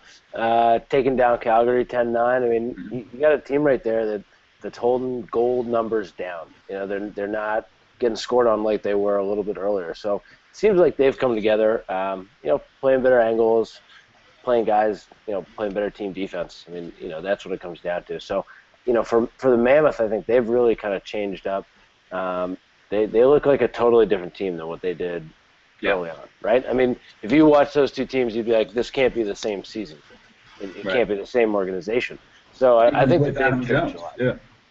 Taking down Calgary 10-9. I mean, you got a team right there that's holding goal numbers down. They're not getting scored on like they were a little bit earlier. So it seems like they've come together. Playing better angles, playing guys, playing better team defense. I mean, that's what it comes down to. So, for the Mammoth, I think they've really kind of changed up. They look like a totally different team than what they did early on, right? I mean, if you watch those two teams, you'd be like, this can't be the same season. It can't be the same organization. So I think that they've changed a lot.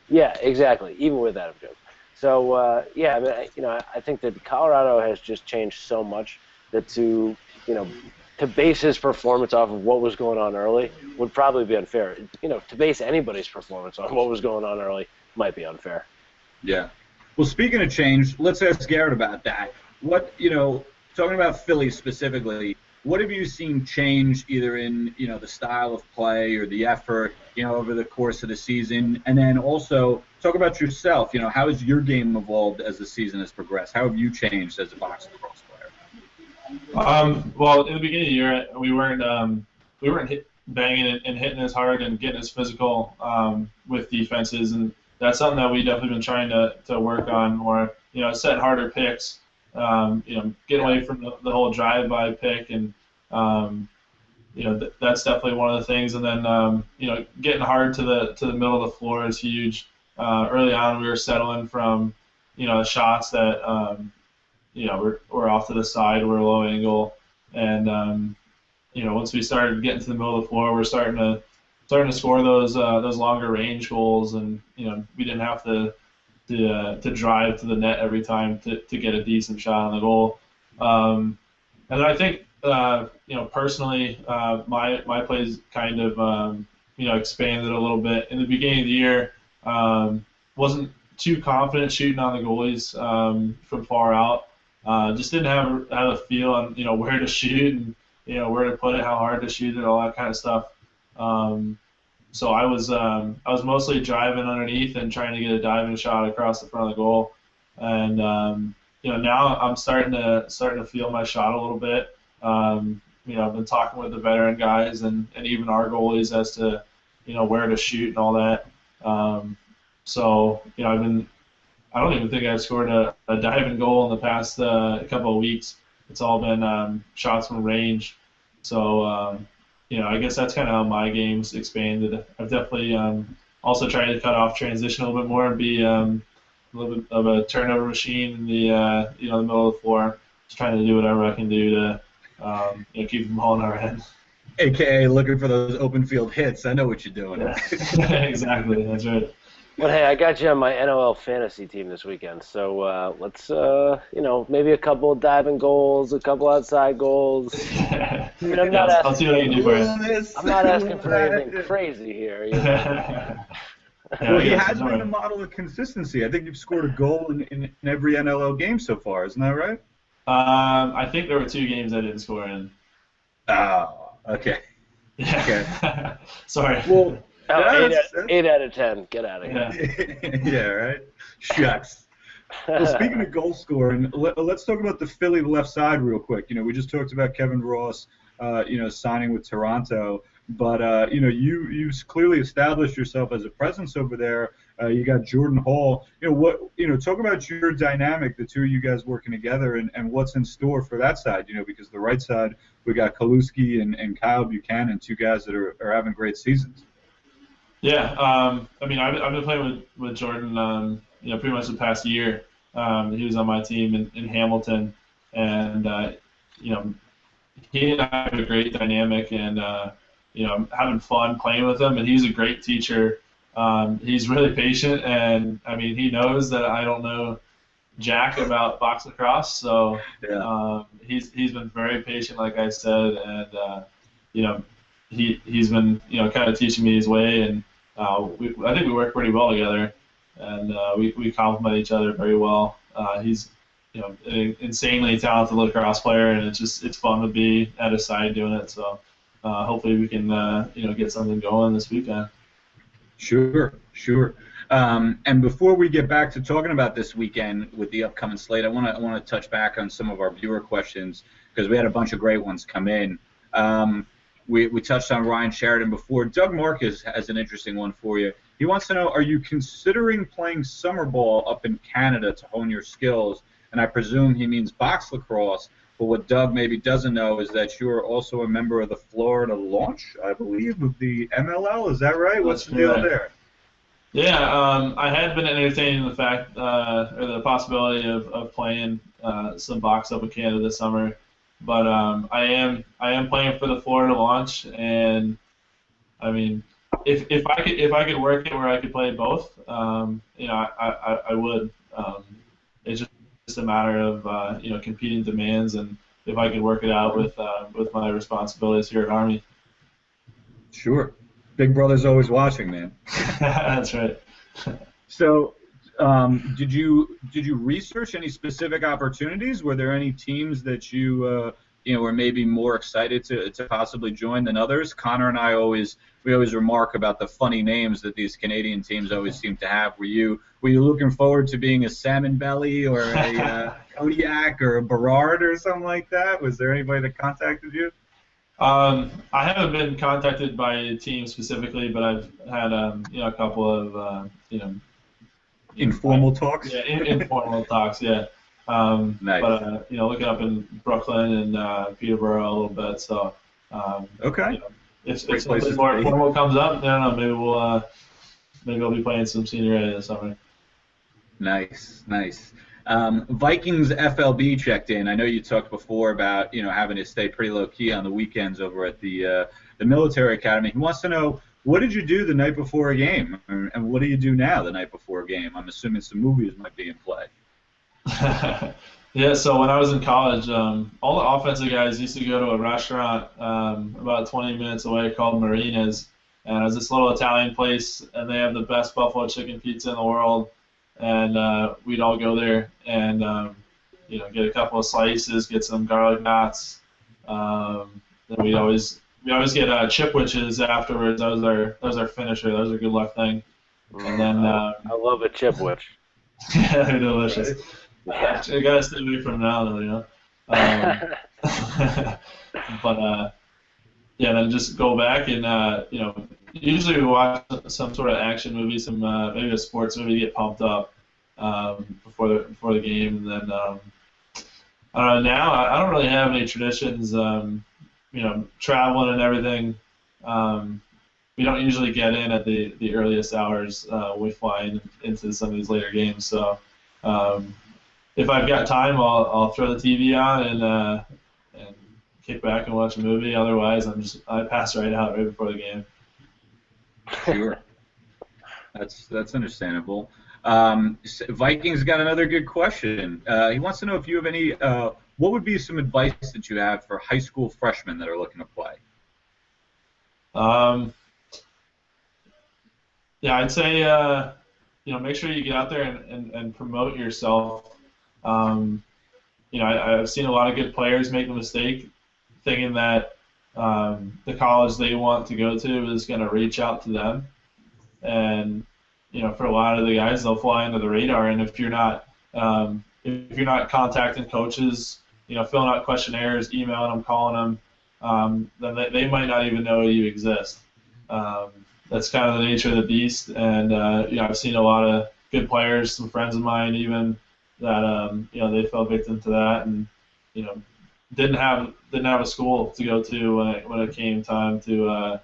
Yeah, exactly. Even with Adam Jones. So I think that Colorado has just changed so much that to base his performance off of what was going on early would probably be unfair. To base anybody's performance on what was going on early might be unfair. Yeah. Well, speaking of change, let's ask Garrett about that. Talking about Philly specifically, what have you seen change either in, the style of play or the effort, over the course of the season? And then also talk about yourself. How has your game evolved as the season has progressed? How have you changed as a box lacrosse player? Well, in the beginning of the year, we weren't banging and hitting as hard and getting as physical with defenses, and that's something that we definitely been trying to work on more. Set harder picks. Get away from the whole drive-by pick, and that's definitely one of the things. And then getting hard to the middle of the floor is huge. Early on, we were settling from shots that were off to the side, were low angle, and once we started getting to the middle of the floor, we're starting to score those longer range goals, and we didn't have to drive to the net every time to get a decent shot on the goal. And then I think personally, my plays kind of expanded a little bit. In the beginning of the year, wasn't too confident shooting on the goalies from far out. Just didn't have a feel on where to shoot and where to put it, how hard to shoot it, all that kind of stuff. So I was mostly driving underneath and trying to get a diving shot across the front of the goal, and now I'm starting to feel my shot a little bit. I've been talking with the veteran guys and even our goalies as to where to shoot and all that. So I don't even think I've scored a diving goal in the past couple of weeks. It's all been shots from range. So I guess that's kind of how my game's expanded. I've definitely also tried to cut off transition a little bit more and be a little bit of a turnover machine in the the middle of the floor. Just trying to do whatever I can do to keep them all in our end. AKA looking for those open field hits. I know what you're doing. Yeah. Exactly. That's right. But hey, I got you on my NLL fantasy team this weekend, so let's maybe a couple of diving goals, a couple outside goals. I'll see what I can do for you. I'm not asking for anything crazy here. Well, he has been a model of consistency. I think you've scored a goal in every NLL game so far. Isn't that right? I think there were 2 games I didn't score in. Oh, okay. Yeah. Okay. Sorry. Well, 8 out of 10. Get out of here. Yeah, right? Shucks. Well, speaking of goal scoring, let's talk about the Philly left side real quick. We just talked about Kevin Ross, signing with Toronto. But, you've clearly established yourself as a presence over there. You got Jordan Hall. Talk about your dynamic, the two of you guys working together, and what's in store for that side, because the right side, we got Kaluski and Kyle Buchanan, 2 guys that are having great seasons. Yeah, I've been playing with Jordan, pretty much the past year. He was on my team in Hamilton, and he and I have a great dynamic, and I'm having fun playing with him. And he's a great teacher. He's really patient, and he knows that I don't know jack about box lacrosse, so yeah. He's been very patient, like I said, and he's been kind of teaching me his way, and I think we work pretty well together, and we complement each other very well. He's an insanely talented lacrosse player, and it's fun to be at his side doing it. So hopefully we can get something going this weekend. Sure. And before we get back to talking about this weekend with the upcoming slate, I want to touch back on some of our viewer questions because we had a bunch of great ones come in. We touched on Ryan Sheridan before. Doug Marcus has an interesting one for you. He wants to know, are you considering playing summer ball up in Canada to hone your skills? And I presume he means box lacrosse. But what Doug maybe doesn't know is that you are also a member of the Florida launch, I believe, of the NLL. Is that right? What's the deal there? Yeah, I had been entertaining the fact or the possibility of playing some box up in Canada this summer. But I am playing for the Florida launch, and if I could work it where I could play both, I would. It's just a matter of competing demands, and if I could work it out with my responsibilities here at Army. Sure, Big Brother's always watching, man. That's right. So, did you research any specific opportunities? Were there any teams that you were maybe more excited to possibly join than others? Connor and I always remark about the funny names that these Canadian teams always seem to have. Were you looking forward to being a Salmon Belly or a Kodiak or a Berard or something like that? Was there anybody that contacted you? I haven't been contacted by a team specifically, but I've had a couple of informal talks. Yeah, informal talks. Yeah. Nice. But looking up in Brooklyn and Peterborough a little bit. So okay. If something more formal comes up, I don't know, maybe I'll be playing some senior A this summer. Nice. Vikings FLB checked in. I know you talked before about having to stay pretty low key on the weekends over at the military academy. He wants to know, what did you do the night before a game, and what do you do now the night before a game? I'm assuming some movies might be in play. Yeah, so when I was in college, all the offensive guys used to go to a restaurant about 20 minutes away called Marina's, and it was this little Italian place, and they have the best buffalo chicken pizza in the world, and we'd all go there and get a couple of slices, get some garlic knots. Then we always get chipwiches afterwards. That was our finisher. That was a good luck thing. And then I love a chipwich. Yeah, they're delicious. Yeah. You gotta stay away from now, though, But then just go back and usually we watch some sort of action movie, some maybe a sports movie, get pumped up before the game, and then I don't know. Now I don't really have any traditions. Traveling and everything. We don't usually get in at the earliest hours when we fly into some of these later games. So if I've got time, I'll throw the TV on and kick back and watch a movie. Otherwise, I pass right out right before the game. Sure, that's understandable. Vikings got another good question. He wants to know if you have any. What would be some advice that you have for high school freshmen that are looking to play? Yeah, I'd say make sure you get out there and promote yourself. I've seen a lot of good players make the mistake thinking that the college they want to go to is going to reach out to them, and for a lot of the guys, they'll fly under the radar, and if you're not contacting coaches, filling out questionnaires, emailing them, calling them, then they might not even know you exist. That's kind of the nature of the beast, and I've seen a lot of good players, some friends of mine even, that they fell victim to that, and didn't have a school to go to when it came time to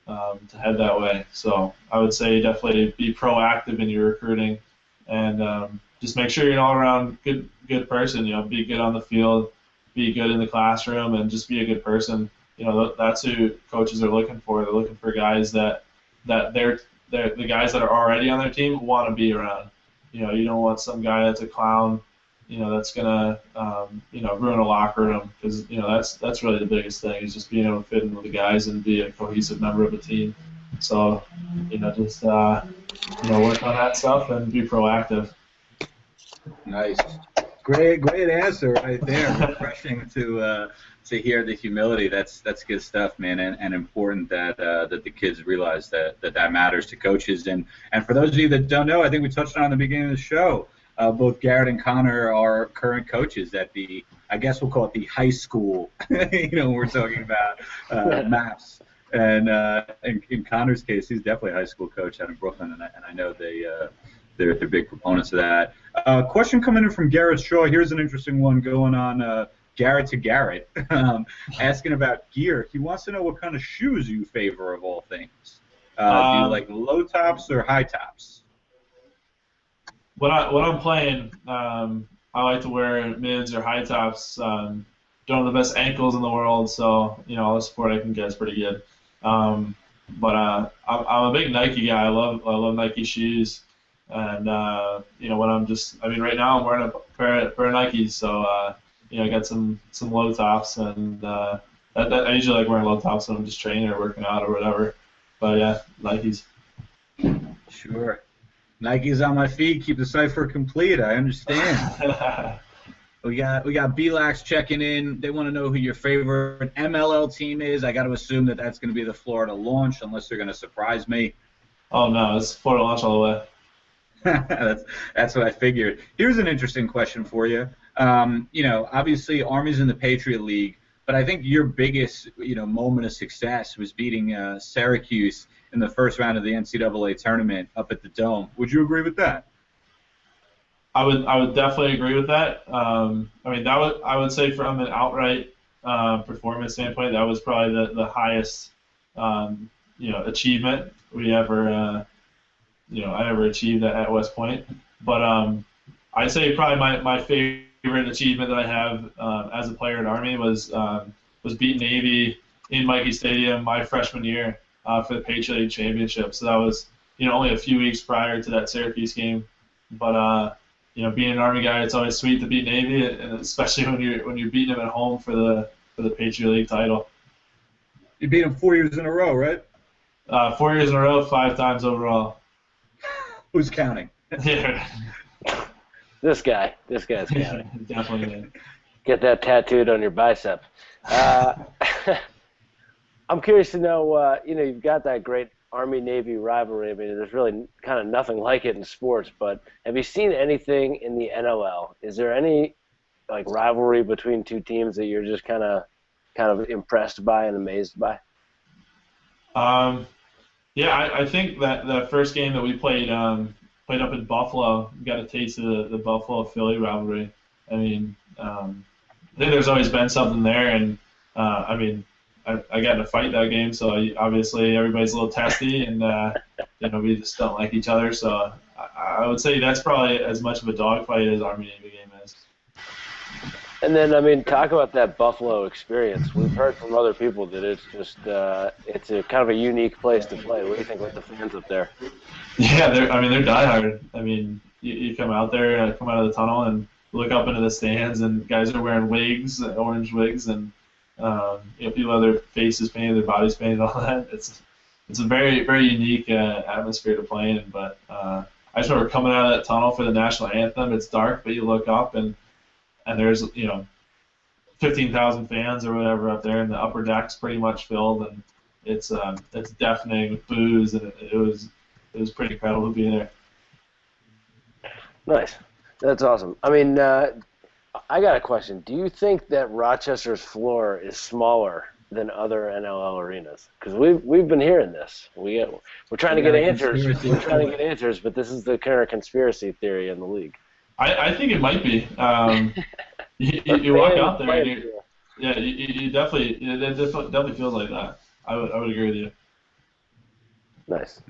head that way. So I would say definitely be proactive in your recruiting, and just make sure you're an all-around good person. Be good on the field, be good in the classroom, and just be a good person. That's who coaches are looking for. They're looking for guys that they're the guys that are already on their team want to be around. You don't want some guy that's a clown, that's gonna ruin a locker room, because that's really the biggest thing, is just being able to fit in with the guys and be a cohesive member of a team. So just work on that stuff and be proactive. Nice, great answer right there. Refreshing to hear the humility. That's good stuff, man, and important that the kids realize that matters to coaches. And for those of you that don't know, I think we touched on it in the beginning of the show. Both Garrett and Connor are current coaches at I guess we'll call it the high school. We're talking about MAPS. And in Connor's case, he's definitely a high school coach out in Brooklyn, and I know they're big proponents of that. Question coming in from Garrett Shaw. Here's an interesting one going on. Garrett to Garrett, asking about gear. He wants to know what kind of shoes you favor of all things. Do you like low tops or high tops? When I'm playing, I like to wear mids or high tops. Don't have the best ankles in the world, so all the support I can get is pretty good. But I'm a big Nike guy. I love Nike shoes, and when right now I'm wearing a pair of Nikes, so. I got some low tops, and I usually like wearing low tops when I'm just training or working out or whatever. But yeah, Nikes. Sure. Nikes on my feet keep the cipher complete. I understand. We got BLAX checking in. They want to know who your favorite MLL team is. I got to assume that that's going to be the Florida Launch, unless they're going to surprise me. Oh no, it's Florida Launch all the way. That's what I figured. Here's an interesting question for you. Obviously Army's in the Patriot League, but I think your biggest, moment of success was beating Syracuse in the first round of the NCAA tournament up at the Dome. Would you agree with that? I would definitely agree with that. I would say from an outright performance standpoint, that was probably the highest achievement we ever I ever achieved at West Point. But I'd say probably my favorite achievement that I have as a player at Army was beating Navy in Mikey Stadium my freshman year for the Patriot League Championship. So that was only a few weeks prior to that Syracuse game. But being an Army guy, it's always sweet to beat Navy, and especially when you're beating them at home for the Patriot League title. You beat them 4 years in a row, right? 4 years in a row, 5 times overall. Who's counting? Yeah. This guy's counting. Definitely. Get that tattooed on your bicep. I'm curious to know, you've got that great Army-Navy rivalry. I mean, there's really kind of nothing like it in sports, but have you seen anything in the NLL? Is there any rivalry between two teams that you're just kind of impressed by and amazed by? Yeah, I think that the first game that we played up in Buffalo, we got a taste of the Buffalo-Philly rivalry. I mean, I think there's always been something there, and I got in a fight that game, so obviously everybody's a little testy, and we just don't like each other. So I would say that's probably as much of a dogfight as Army-Navy game is. And then, talk about that Buffalo experience. We've heard from other people that it's just it's a kind of a unique place to play. What do you think about the fans up there? Yeah, they're diehard. I mean, you come out there, come out of the tunnel, and look up into the stands, and guys are wearing wigs, orange wigs, and people have their faces painted, their bodies painted, all that. It's a very, very unique atmosphere to play in. But I just remember coming out of that tunnel for the national anthem. It's dark, but you look up and there's 15,000 fans or whatever up there, and the upper deck's pretty much filled, and it's deafening with boos, and it was pretty incredible to be there. Nice, that's awesome. I mean, I got a question. Do you think that Rochester's floor is smaller than other NLL arenas? Because we've been hearing this. We're trying to get answers. We're trying to get answers, but this is the current conspiracy theory in the league. I think it might be. You walk out there, and you definitely it definitely feels like that. I would agree with you. Nice.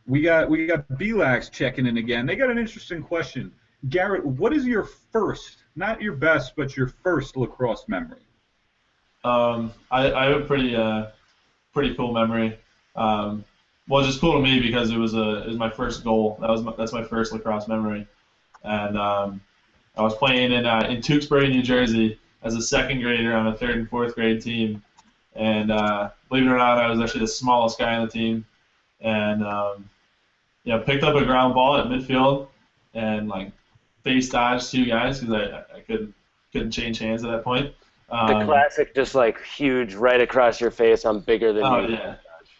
We got BLAX checking in again. They got an interesting question. Garrett, what is your first, not your best, but your first lacrosse memory? I have a pretty cool memory. Well, it's just cool to me because it was my first goal. That's my first lacrosse memory, and I was playing in Tewksbury, New Jersey, as a second grader on a third and fourth grade team, and believe it or not, I was actually the smallest guy on the team, and picked up a ground ball at midfield, and face dodged 2 guys because I couldn't change hands at that point. The classic, just huge, right across your face. I'm bigger than you. Oh yeah.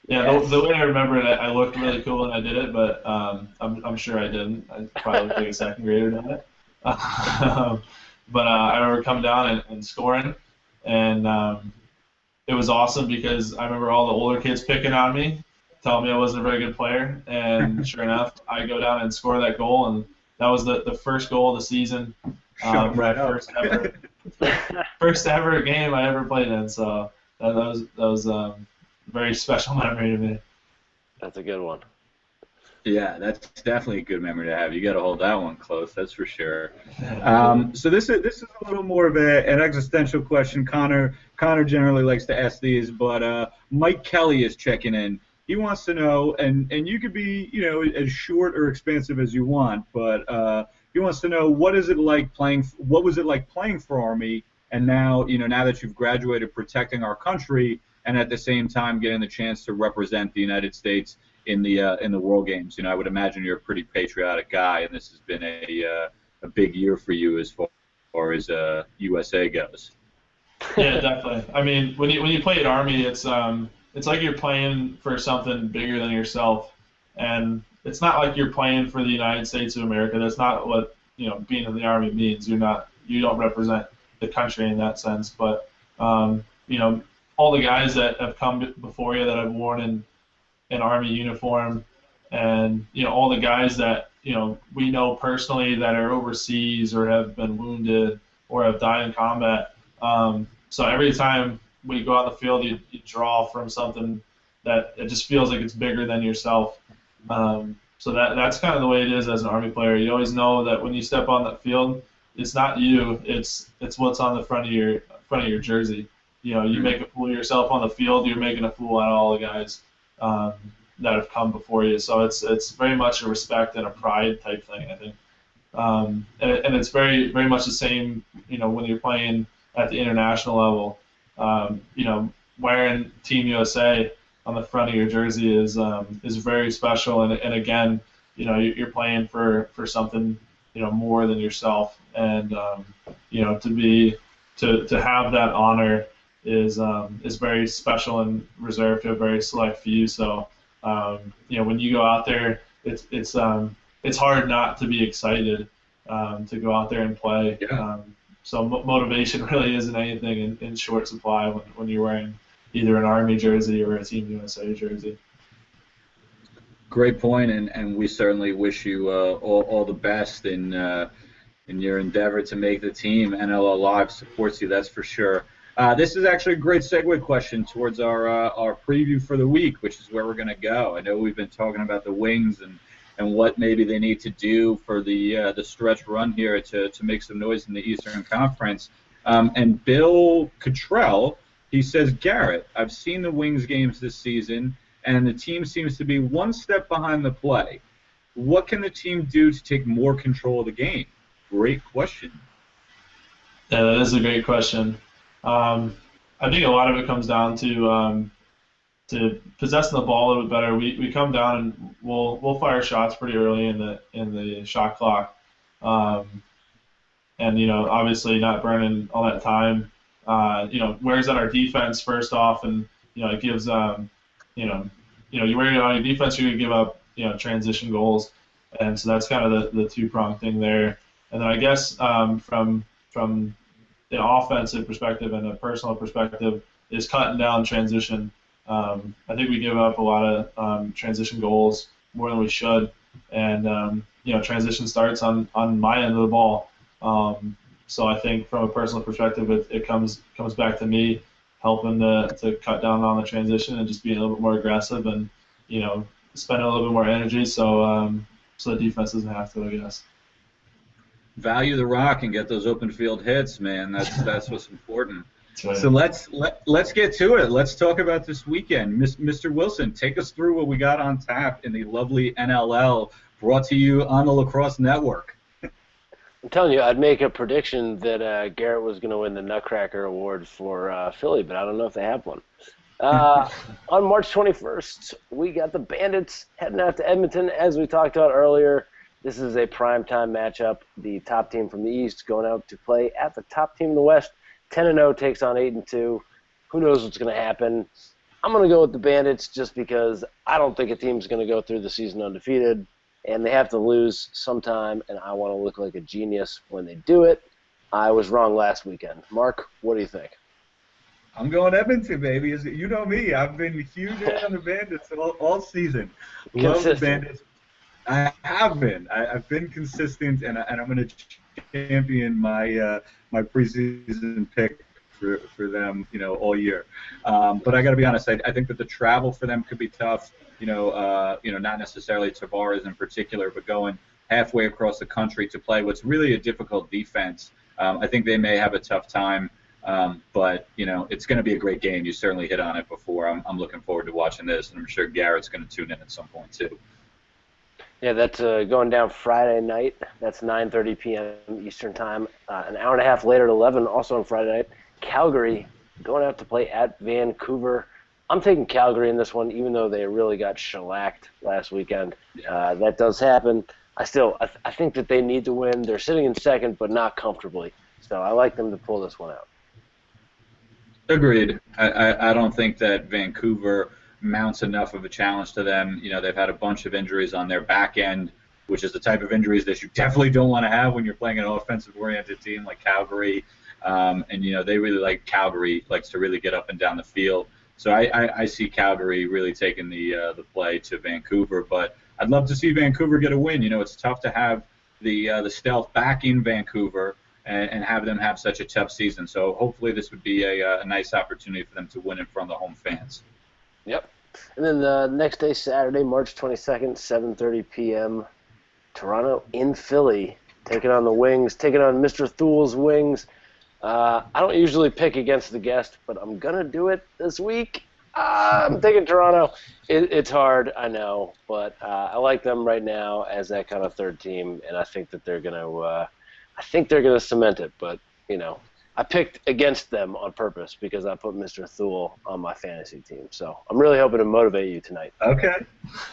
Yeah, the way I remember it, I looked really cool when I did it, but I'm sure I didn't. I probably looked like a second grader doing it. But I remember coming down and scoring, and it was awesome because I remember all the older kids picking on me, telling me I wasn't a very good player, and sure enough, I go down and score that goal, and that was the first goal of the season. First ever game I ever played in, so that was very special memory to me. That's a good one. Yeah, that's definitely a good memory to have. You got to hold that one close, that's for sure. So this is a little more of an existential question. Connor generally likes to ask these, but Mike Kelly is checking in. He wants to know, and you could be as short or expansive as you want, but he wants to know what was it like playing for Army, and now that you've graduated, protecting our country, and at the same time getting the chance to represent the United States in the World Games. I would imagine you're a pretty patriotic guy, and this has been a big year for you as far as USA goes. Yeah, definitely. I mean, when you play at Army, it's like you're playing for something bigger than yourself, and it's not like you're playing for the United States of America. That's not what being in the Army means. You don't represent the country in that sense. But all the guys that have come before you that have worn an Army uniform, and all the guys that we know personally that are overseas or have been wounded or have died in combat. So every time we go out in the field, you draw from something that it just feels like it's bigger than yourself. So that's kind of the way it is as an Army player. You always know that when you step on that field, it's not you, it's what's on the front of your jersey. You make a fool of yourself on the field, you're making a fool out of all the guys that have come before you. So it's very much a respect and a pride type thing, I think. And it's very, very much the same, when you're playing at the international level. Wearing Team USA on the front of your jersey is very special. And again, you're playing for something, more than yourself. And to have that honor is very special and reserved to a very select few. So when you go out there, it's hard not to be excited to go out there and play. Yeah. So motivation really isn't anything in short supply when you're wearing either an Army jersey or a Team USA jersey. Great point, and we certainly wish you all the best in your endeavor to make the team. NLL Live supports you, that's for sure. This is actually a great segue question towards our preview for the week, which is where we're going to go. I know we've been talking about the Wings and what maybe they need to do for the stretch run here to make some noise in the Eastern Conference. And Bill Cottrell, he says, Garrett, I've seen the Wings games this season, and the team seems to be one step behind the play. What can the team do to take more control of the game? Great question. Yeah, that is a great question. I think a lot of it comes down to possessing the ball a little bit better. We come down and we'll fire shots pretty early in the shot clock, and obviously not burning all that time. Wears out our defense first off, and it gives you wear it on your defense, you're gonna give up transition goals, and so that's kind of the two-pronged thing there. And then I guess from the offensive perspective and a personal perspective is cutting down transition. I think we give up a lot of transition goals, more than we should, and transition starts on my end of the ball. So I think from a personal perspective, it comes back to me helping to cut down on the transition and just being a little bit more aggressive and spending a little bit more energy so the defense doesn't have to, I guess. Value the rock and get those open field hits, man. That's what's important. Right. So let's get to it. Let's talk about this weekend. Mr. Wilson, take us through what we got on tap in the lovely NLL, brought to you on the Lacrosse Network. I'm telling you, I'd make a prediction that Garrett was going to win the Nutcracker Award for Philly, but I don't know if they have one. On March 21st, we got the Bandits heading out to Edmonton, as we talked about earlier. This is a primetime matchup. The top team from the East going out to play at the top team in the West. 10-0 takes on 8-2. Who knows what's going to happen? I'm going to go with the Bandits just because I don't think a team's going to go through the season undefeated, and they have to lose sometime, and I want to look like a genius when they do it. I was wrong last weekend. Mark, what do you think? I'm going Edmonton, baby. You know me. I've been huge on the Bandits all season. Love the Bandits. I have been. I've been consistent, and I'm going to champion my my preseason pick for them, all year. But I got to be honest. I think that the travel for them could be tough. Not necessarily Tavares in particular, but going halfway across the country to play what's really a difficult defense. I think they may have a tough time. But it's going to be a great game. You certainly hit on it before. I'm looking forward to watching this, and I'm sure Garrett's going to tune in at some point too. Yeah, that's going down Friday night. That's 9:30 p.m. Eastern Time. An hour and a half later at 11, also on Friday night, Calgary going out to play at Vancouver. I'm taking Calgary in this one, even though they really got shellacked last weekend. That does happen. I think that they need to win. They're sitting in second, but not comfortably. So I like them to pull this one out. Agreed. I don't think that Vancouver mounts enough of a challenge to them. They've had a bunch of injuries on their back end, which is the type of injuries that you definitely don't want to have when you're playing an offensive-oriented team like Calgary. They really like Calgary, likes to really get up and down the field. So I see Calgary really taking the play to Vancouver, but I'd love to see Vancouver get a win. It's tough to have the stealth back in Vancouver and have them have such a tough season. So hopefully this would be a nice opportunity for them to win in front of the home fans. Yep. And then the next day, Saturday, March 22nd, 7:30 p.m., Toronto in Philly, taking on the Wings, taking on Mr. Thul's Wings. I don't usually pick against the guest, but I'm going to do it this week. I'm taking Toronto. It's hard, I know, but I like them right now as that kind of third team, and I think that they're going to cement it. But, I picked against them on purpose because I put Mr. Thul on my fantasy team. So I'm really hoping to motivate you tonight. Okay.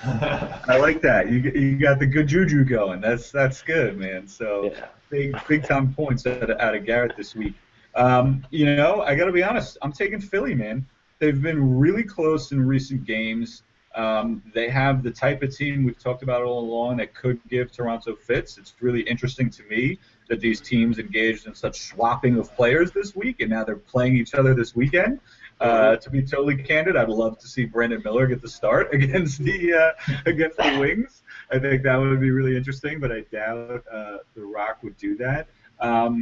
I like that. You got the good juju going. That's good, man. So yeah. Big time points out of Garrett this week. I got to be honest. I'm taking Philly, man. They've been really close in recent games. They have the type of team we've talked about all along that could give Toronto fits. It's really interesting to me that these teams engaged in such swapping of players this week, and now they're playing each other this weekend. To be totally candid, I'd love to see Brandon Miller get the start against the Wings. I think that would be really interesting, but I doubt The Rock would do that. But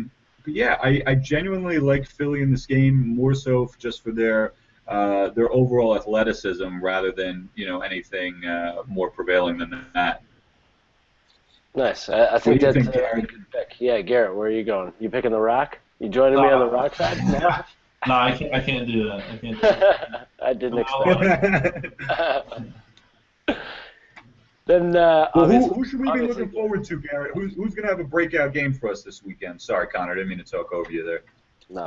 yeah, I genuinely like Philly in this game, more so just for their overall athleticism rather than anything more prevailing than that. Nice. I think that's a good pick. Yeah, Garrett, where are you going? You picking the Rock? You joining me on the Rock side? No, I can't do that. I can't do that. I didn't expect it. Then, who should we be looking forward to, Garrett? Who's going to have a breakout game for us this weekend? Sorry, Connor, I didn't mean to talk over you there. No.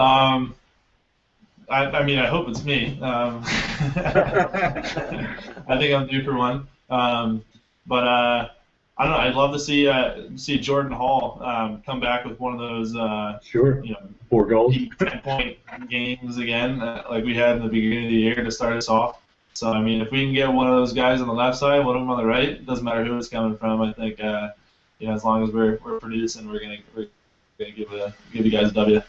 I mean, I hope it's me. I think I'm due for one. But I don't know. I'd love to see Jordan Hall come back with one of those 4 goals, 10-point games again, like we had in the beginning of the year to start us off. So I mean, if we can get one of those guys on the left side, one of them on the right, it doesn't matter who it's coming from. I think as long as we're producing, we're gonna give you guys a W.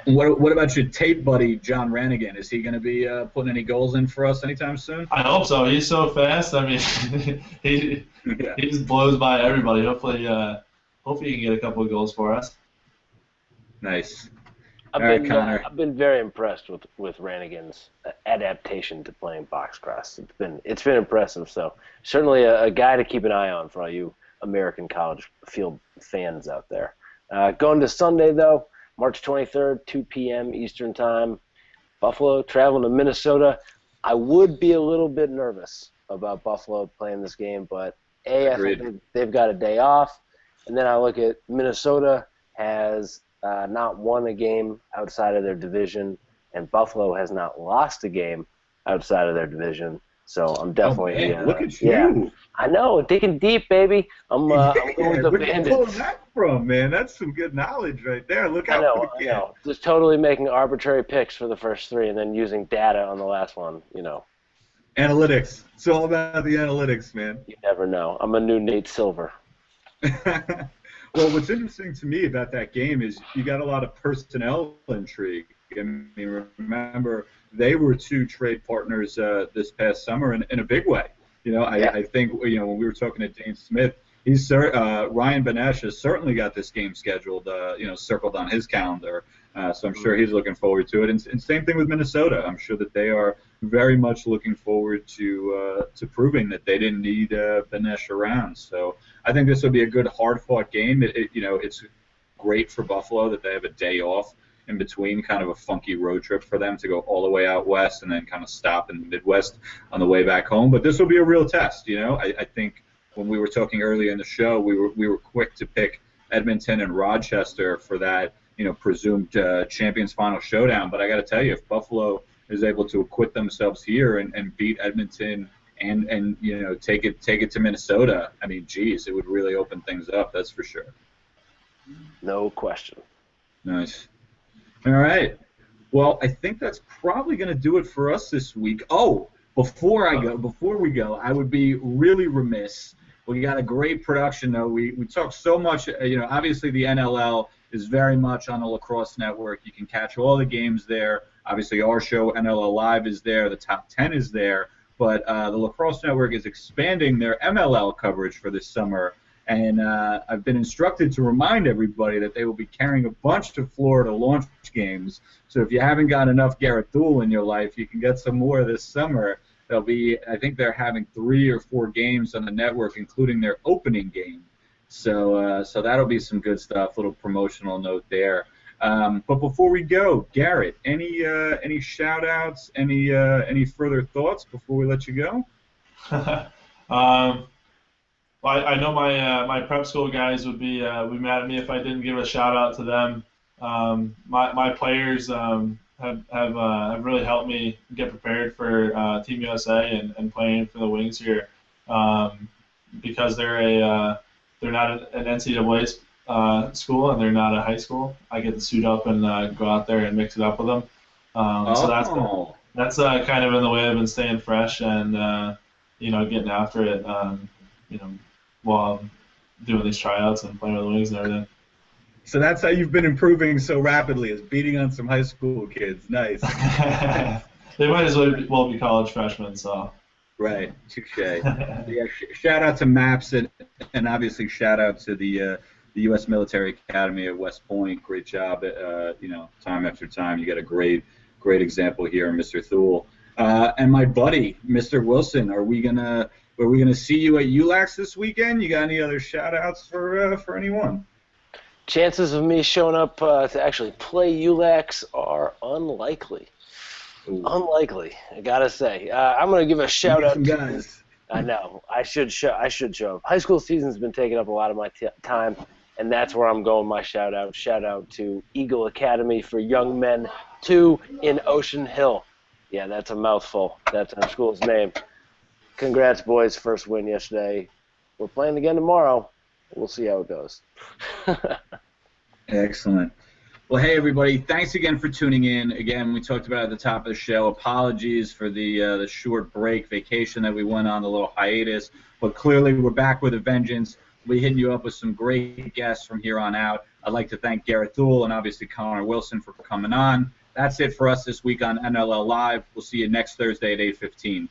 What about your tape buddy, John Rannigan? Is he going to be putting any goals in for us anytime soon? I hope so. He's so fast. I mean, he just blows by everybody. Hopefully he can get a couple of goals for us. Nice. I've been very impressed with Rannigan's adaptation to playing box cross. It's been impressive. So certainly a guy to keep an eye on for all you American college field fans out there. Going to Sunday though. March 23rd, 2 p.m. Eastern Time. Buffalo traveling to Minnesota. I would be a little bit nervous about Buffalo playing this game, but I think they've got a day off. And then I look at Minnesota has not won a game outside of their division, and Buffalo has not lost a game outside of their division. So I'm definitely look at you. Yeah, I know, digging deep, baby. I'm going with the Bandits. Where did you pull that from, man? That's some good knowledge right there. Look out for the kid. I know. Just totally making arbitrary picks for the first 3 and then using data on the last one, Analytics. It's all about the analytics, man. You never know. I'm a new Nate Silver. Well, what's interesting to me about that game is you got a lot of personnel intrigue. I mean, remember, they were 2 trade partners this past summer in a big way. I think when we were talking to Dane Smith, Ryan Benesh has certainly got this game scheduled, circled on his calendar. So I'm sure he's looking forward to it. And same thing with Minnesota. I'm sure that they are very much looking forward to proving that they didn't need Benesh around. So I think this will be a good, hard-fought game. It's great for Buffalo that they have a day off in between, kind of a funky road trip for them to go all the way out west and then kind of stop in the Midwest on the way back home. But this will be a real test. I think when we were talking earlier in the show, we were quick to pick Edmonton and Rochester for that presumed Champions Final showdown. But I got to tell you, if Buffalo is able to acquit themselves here and beat Edmonton and take it to Minnesota. I mean, geez, it would really open things up. That's for sure. No question. Nice. All right. Well, I think that's probably going to do it for us this week. Oh, before we go, I would be really remiss. We got a great production, though. We talked so much. Obviously the NLL is very much on the Lacrosse Network. You can catch all the games there. Obviously, our show, NLL Live, is there. The Top 10 is there. But the Lacrosse Network is expanding their MLL coverage for this summer. And I've been instructed to remind everybody that they will be carrying a bunch of Florida launch games. So if you haven't got enough Garrett Thul in your life, you can get some more this summer. I think they're having 3 or 4 games on the network, including their opening game. So that'll be some good stuff. Little promotional note there. But before we go, Garrett, any shout outs, any further thoughts before we let you go? Well, I know my prep school guys would be mad at me if I didn't give a shout out to them. My players have really helped me get prepared for Team USA and playing for the Wings here, because they're not an NCAA school and they're not a high school. I get to suit up and go out there and mix it up with them. So that's kind of in the way I've been staying fresh and getting after it. While I'm doing these tryouts and playing with the Wings and everything. So that's how you've been improving so rapidly, is beating on some high school kids. Nice. They might as well be college freshmen, so. Right, touche. Yeah, shout out to MAPS and obviously shout out to the U.S. Military Academy at West Point. Great job, time after time. You got a great example here, Mr. Thul. And my buddy, Mr. Wilson, are we gonna see you at ULAX this weekend? You got any other shout-outs for anyone? Chances of me showing up to actually play ULAX are unlikely. Ooh. Unlikely, I gotta say. I'm gonna give a shout-out to guys. I know. I should show up. High school season's been taking up a lot of my time, and that's where I'm going. My shout-out. Shout-out to Eagle Academy for Young Men 2 in Ocean Hill. Yeah, that's a mouthful. That's our school's name. Congrats, boys. First win yesterday. We're playing again tomorrow. We'll see how it goes. Excellent. Well, hey, everybody. Thanks again for tuning in. Again, we talked about at the top of the show, apologies for the short break vacation that we went on, the little hiatus. But clearly, we're back with a vengeance. We'll be hitting you up with some great guests from here on out. I'd like to thank Garrett Thul and obviously Connor Wilson for coming on. That's it for us this week on NLL Live. We'll see you next Thursday at 8:15.